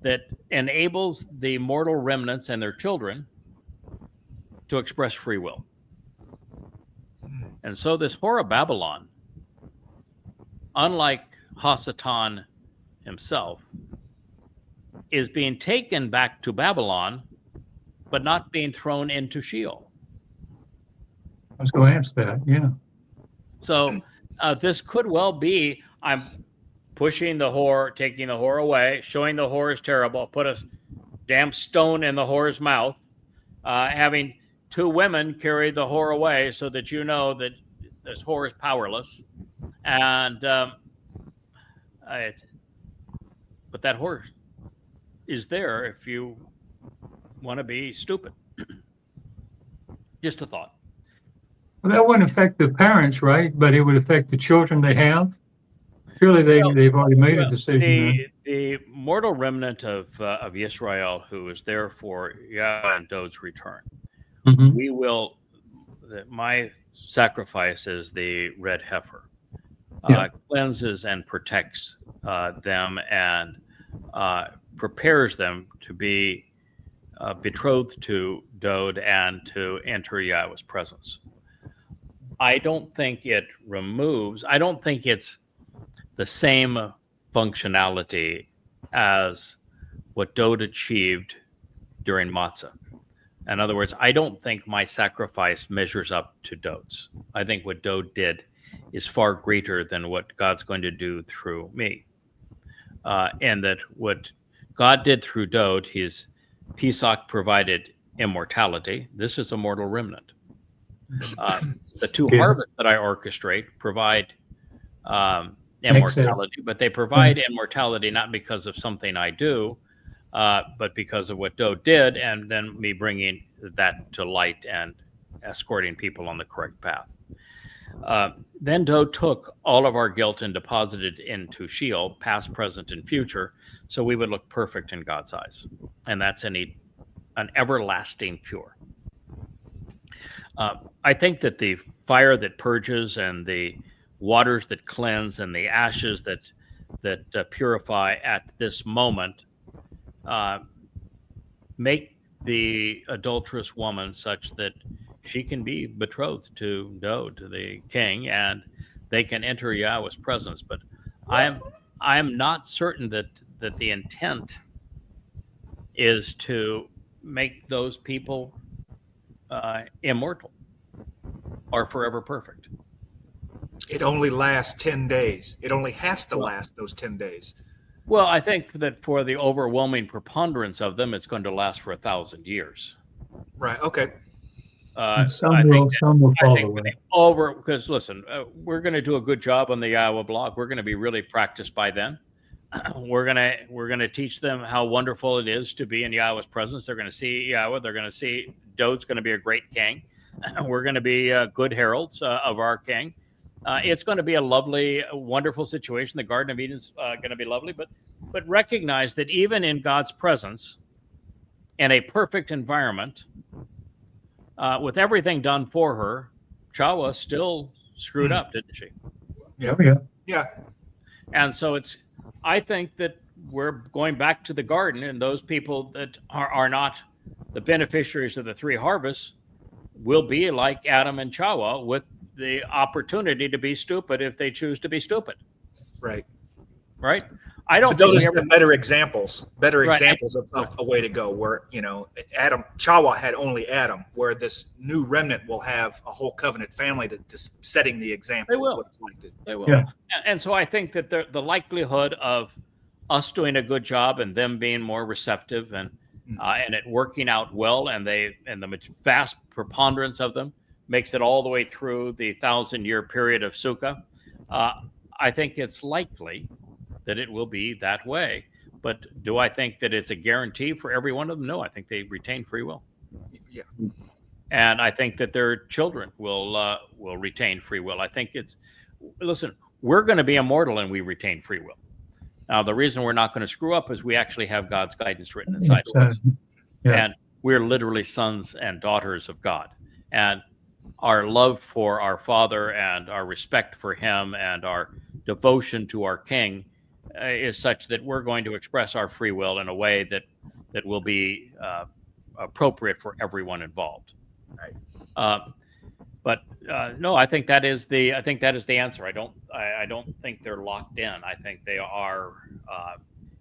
that enables the mortal remnants and their children to express free will. And so this whore of Babylon, unlike Hasatan himself, is being taken back to Babylon, but not being thrown into Sheol. I was going to ask that. Yeah. So this could well be, I'm pushing the whore, taking the whore away, showing the whore is terrible, put a damn stone in the whore's mouth, having two women carry the whore away so that you know that this whore is powerless. And but that whore is there if you want to be stupid. Just a thought. Well, that wouldn't affect the parents, right? But it would affect the children they have. Surely they've already made a decision. The mortal remnant of Israel who is there for Yahweh and Dode's return. Mm-hmm. We will. My sacrifice is the red heifer. Cleanses and protects them and prepares them to be betrothed to Dode and to enter Yahweh's presence. I don't think it removes, I don't think it's the same functionality as what Dode achieved during Matzah. In other words, I don't think my sacrifice measures up to Dode's. I think what Dode did is far greater than what God's going to do through me. And that what God did through Dode, his Pesach provided immortality. This is a mortal remnant. The two harvests that I orchestrate provide immortality, but they provide immortality not because of something I do, but because of what Dode did, and then me bringing that to light and escorting people on the correct path. Then Dode took all of our guilt and deposited into Sheol, past, present, and future, so we would look perfect in God's eyes. And that's an everlasting pure. I think that the fire that purges and the waters that cleanse and the ashes that purify at this moment make the adulterous woman such that she can be betrothed to Dode, to the king, and they can enter Yahweh's presence. But I am not certain that the intent is to make those people immortal or forever perfect. It only lasts 10 days. It only has to last those 10 days. Well, I think that for the overwhelming preponderance of them, it's going to last for 1,000 years. Right. Okay. Some will follow it. Because listen, we're going to do a good job on the Yahowah blog. We're going to be really practiced by then. We're gonna teach them how wonderful it is to be in Yahweh's presence. They're going to see Yahweh. They're going to see Dode's going to be a great king. We're going to be good heralds of our king. It's going to be a lovely, wonderful situation. The Garden of Eden is going to be lovely, but recognize that even in God's presence, in a perfect environment, with everything done for her, Chawah still screwed up, didn't she? Yeah. And so I think that we're going back to the garden, and those people that are not the beneficiaries of the three harvests will be like Adam and Chawah, with the opportunity to be stupid if they choose to be stupid. Right. I don't think those are better examples of a way to go, where, Chawah had only Adam, where this new remnant will have a whole covenant family to setting the example. They will. Of what it's like They will. Yeah. And so I think that the likelihood of us doing a good job and them being more receptive and it working out well, and the vast preponderance of them makes it all the way through the 1,000-year period of Sukkah. I think it's likely that it will be that way. But do I think that it's a guarantee for every one of them? No, I think they retain free will. Yeah. And I think that their children will retain free will. I think listen, we're going to be immortal and we retain free will. Now, the reason we're not going to screw up is we actually have God's guidance written inside of us. Yeah. And we're literally sons and daughters of God. And our love for our Father and our respect for him and our devotion to our King is such that we're going to express our free will in a way that will be appropriate for everyone involved. Right. But no, I think that is the answer. I don't think they're locked in. I think they are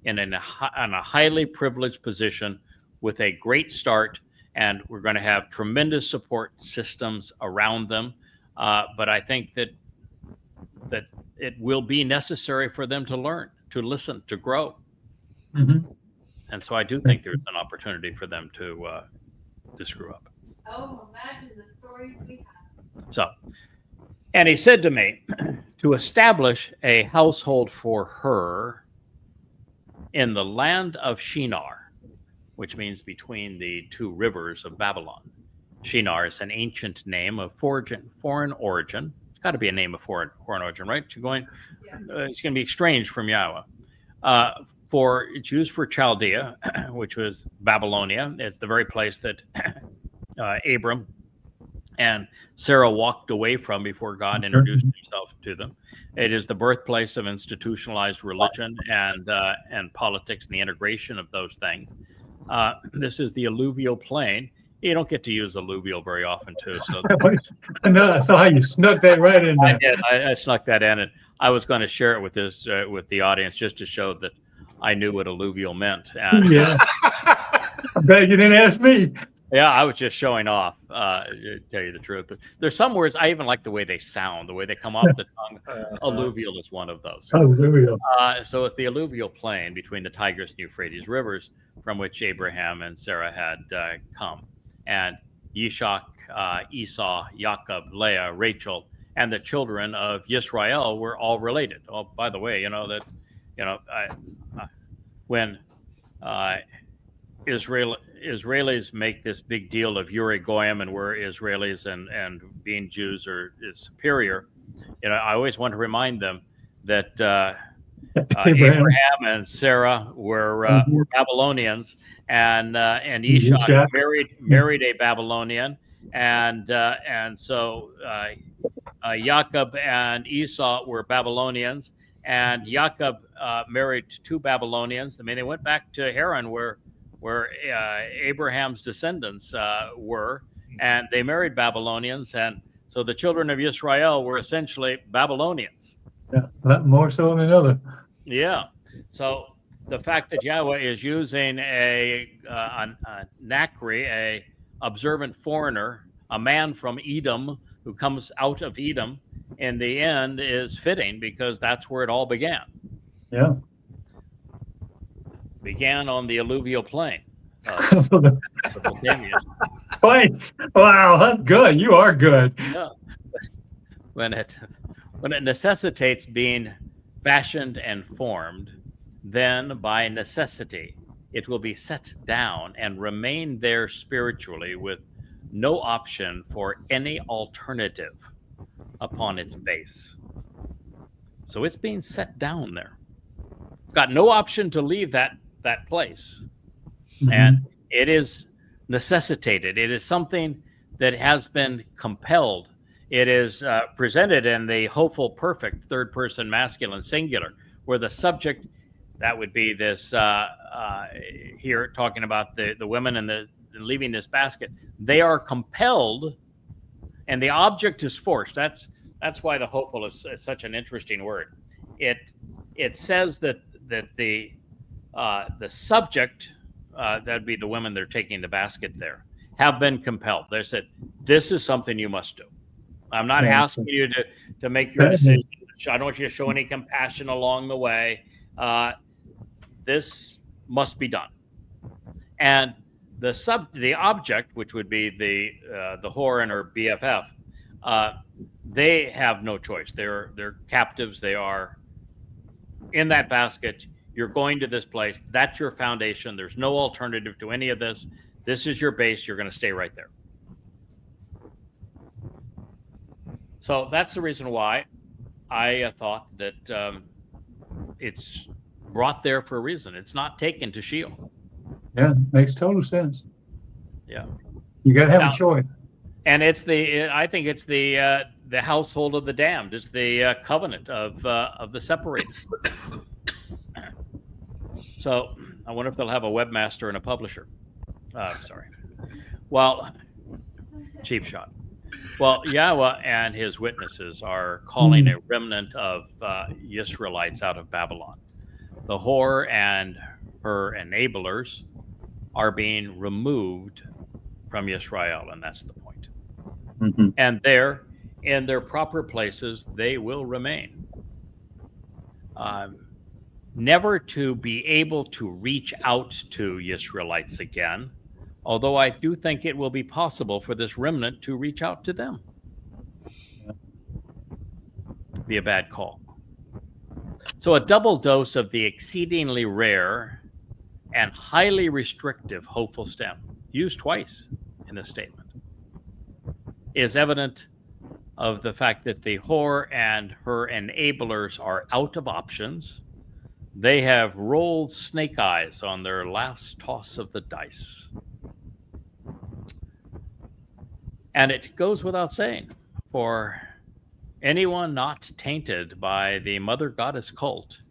in a highly privileged position with a great start, and we're going to have tremendous support systems around them. But I think that it will be necessary for them to learn, to listen, to grow. Mhm. And so I do think there's an opportunity for them to screw up. Oh, imagine the stories we have. So, and he said to me, to establish a household for her in the land of Shinar, which means between the two rivers of Babylon. Shinar is an ancient name of foreign origin. It's got to be a name of foreign origin, right? It's going to be estranged from Yahweh. It's used for Chaldea, which was Babylonia. It's the very place that Abram and Sarah walked away from before God introduced himself to them. It is the birthplace of institutionalized religion and politics and the integration of those things. This is the alluvial plain. You don't get to use alluvial very often, too. So I know, I saw how you snuck that right in there. I did. I snuck that in, and I was going to share it with the audience just to show that I knew what alluvial meant. Yeah. I bet you didn't ask me. Yeah, I was just showing off, to tell you the truth. But there's some words I even like the way they sound, the way they come off the tongue. Alluvial is one of those. Alluvial. So it's the alluvial plain between the Tigris and Euphrates rivers from which Abraham and Sarah had come. And Yishak, Esau, Jacob, Leah, Rachel, and the children of Yisrael were all related. Oh, by the way, when Israelis make this big deal of Yuri Goyim and we're Israelis and being Jews is superior, I always want to remind them that Abraham and Sarah were Babylonians, and Ishak married a Babylonian, and so Jacob and Esau were Babylonians, and Jacob married two Babylonians. I mean, they went back to Haran where Abraham's descendants were, and they married Babylonians, and so the children of Israel were essentially Babylonians. Yeah, a lot more so than another. Yeah. So the fact that Yahweh is using a Nakri, a observant foreigner, a man from Edom who comes out of Edom, in the end is fitting because that's where it all began. Yeah. Began on the alluvial plain. Twice. Wow, that's good. You are good. Yeah. When it necessitates being fashioned and formed, then by necessity it will be set down and remain there spiritually with no option for any alternative upon its base. So it's being set down there. It's got no option to leave that place. Mm-hmm. And it is necessitated. It is something that has been compelled. It is presented in the hopeful, perfect third person masculine singular, where the subject, that would be this here talking about the women and leaving this basket, they are compelled and the object is forced. That's why the hopeful is such an interesting word. It says that the subject, that'd be the women that are taking the basket there, have been compelled. They said, this is something you must do. I'm not asking you to make your decision. I don't want you to show any compassion along the way. This must be done. And the object, which would be the Horan or BFF, they have no choice. They're captives. They are in that basket. You're going to this place. That's your foundation. There's no alternative to any of this. This is your base. You're going to stay right there. So that's the reason why I thought that it's brought there for a reason. It's not taken to Sheol. Yeah, makes total sense. Yeah. You got to have Now, a choice. And I think it's the household of the damned. It's the covenant of the separated. So I wonder if they'll have a webmaster and a publisher. Sorry. Well, cheap shot. Well, Yahowah and his witnesses are calling a remnant of Israelites out of Babylon. The whore and her enablers are being removed from Israel, and that's the point. Mm-hmm. And there, in their proper places, they will remain. Never to be able to reach out to Israelites again, although I do think it will be possible for this remnant to reach out to them. Be a bad call. So a double dose of the exceedingly rare and highly restrictive hopeful stem, used twice in this statement, is evident of the fact that the whore and her enablers are out of options. They have rolled snake eyes on their last toss of the dice. And it goes without saying, for anyone not tainted by the mother goddess cult,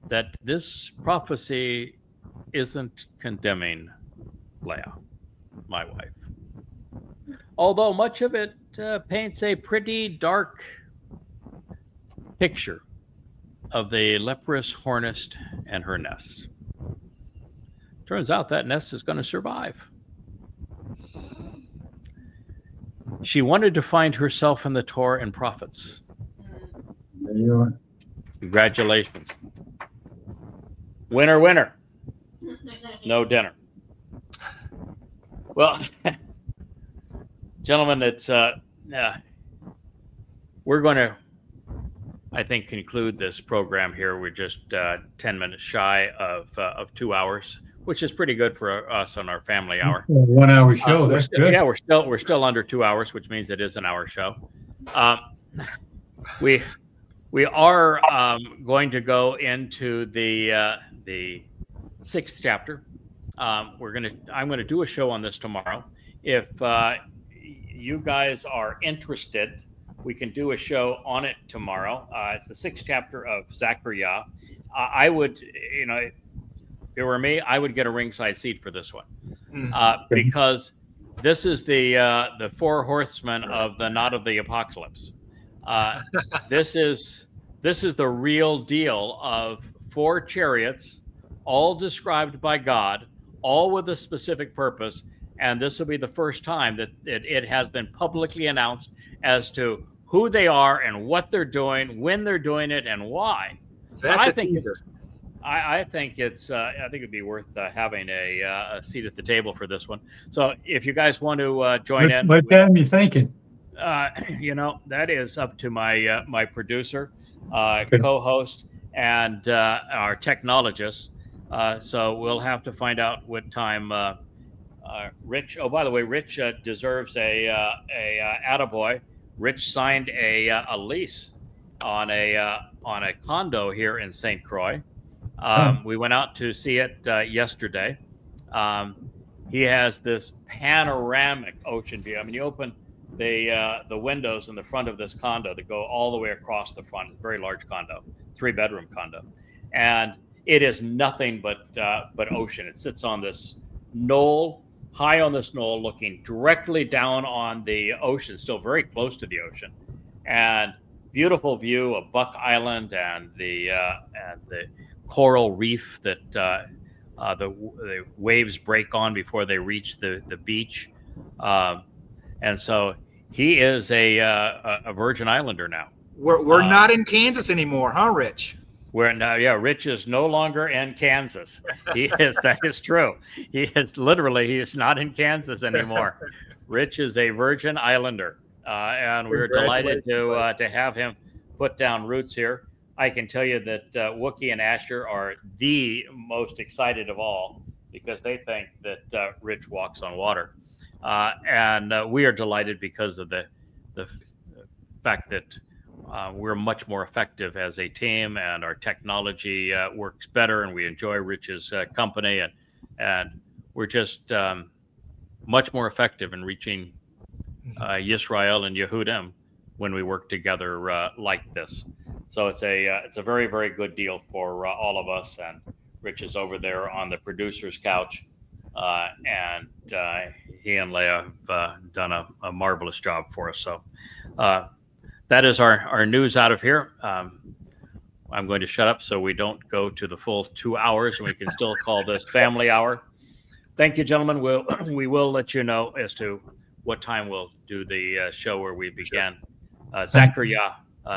that this prophecy isn't condemning Leah, my wife. Although much of it paints a pretty dark picture of the leprous hornist and her nest. Turns out that nest is going to survive. She wanted to find herself in the Torah and prophets. There you are. Congratulations. Winner, winner. No dinner. Well, gentlemen, it's we're going to, I think, conclude this program here. We're just 10 minutes shy of 2 hours, which is pretty good for us on our family hour. 1 hour show. That's good. Yeah, we're still under 2 hours, which means it is an hour show. We are going to go into the 6th chapter. I'm going to do a show on this tomorrow. If you guys are interested, we can do a show on it tomorrow. It's the 6th chapter of Zechariah. I would, if it were me, I would get a ringside seat for this one, because this is the 4 horsemen of the knot of the apocalypse. This is the real deal of 4 chariots, all described by God, all with a specific purpose. And this will be the first time that it has been publicly announced as to who they are and what they're doing, when they're doing it, and why. That's a teaser. I think it'd be worth having a seat at the table for this one. So if you guys want to join in, what time are you thinking? That is up to my producer, co-host, and our technologist. So we'll have to find out what time. Rich. Oh, by the way, Rich deserves a attaboy. Rich signed a lease on a condo here in St. Croix. We went out to see it yesterday. He has this panoramic ocean view. I mean, you open the windows in the front of this condo that go all the way across the front. It's a very large condo, 3-bedroom condo, and it is nothing but ocean. It sits on this knoll, high on this knoll, looking directly down on the ocean, still very close to the ocean, and beautiful view of Buck Island and the coral reef that the waves break on before they reach the beach, and so he is a Virgin Islander now. We're not in Kansas anymore, huh, Rich? Rich is no longer in Kansas. That is true. He is not in Kansas anymore. Rich is a Virgin Islander, and we're delighted to have him put down roots here. I can tell you that Wookie and Asher are the most excited of all because they think that Rich walks on water, and we are delighted because of the fact that we're much more effective as a team, and our technology works better, and we enjoy Rich's company, and we're just much more effective in reaching Yisrael and Yehudim when we work together like this. So it's a very, very good deal for all of us. And Rich is over there on the producer's couch, and he and Leah have done a marvelous job for us. So that is our news out of here. I'm going to shut up so we don't go to the full 2 hours, and we can still call this family hour. Thank you, gentlemen. We will let you know as to what time we'll do the show where we began. Zechariah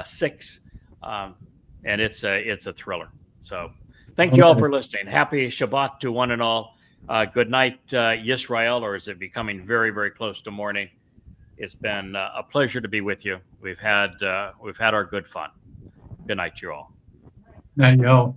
6, and it's a thriller. So thank you all for listening. Happy Shabbat to one and all. Good night, Yisrael, or is it becoming very, very close to morning? It's been a pleasure to be with you. We've had our good fun. Good night, you all. Night, y'all.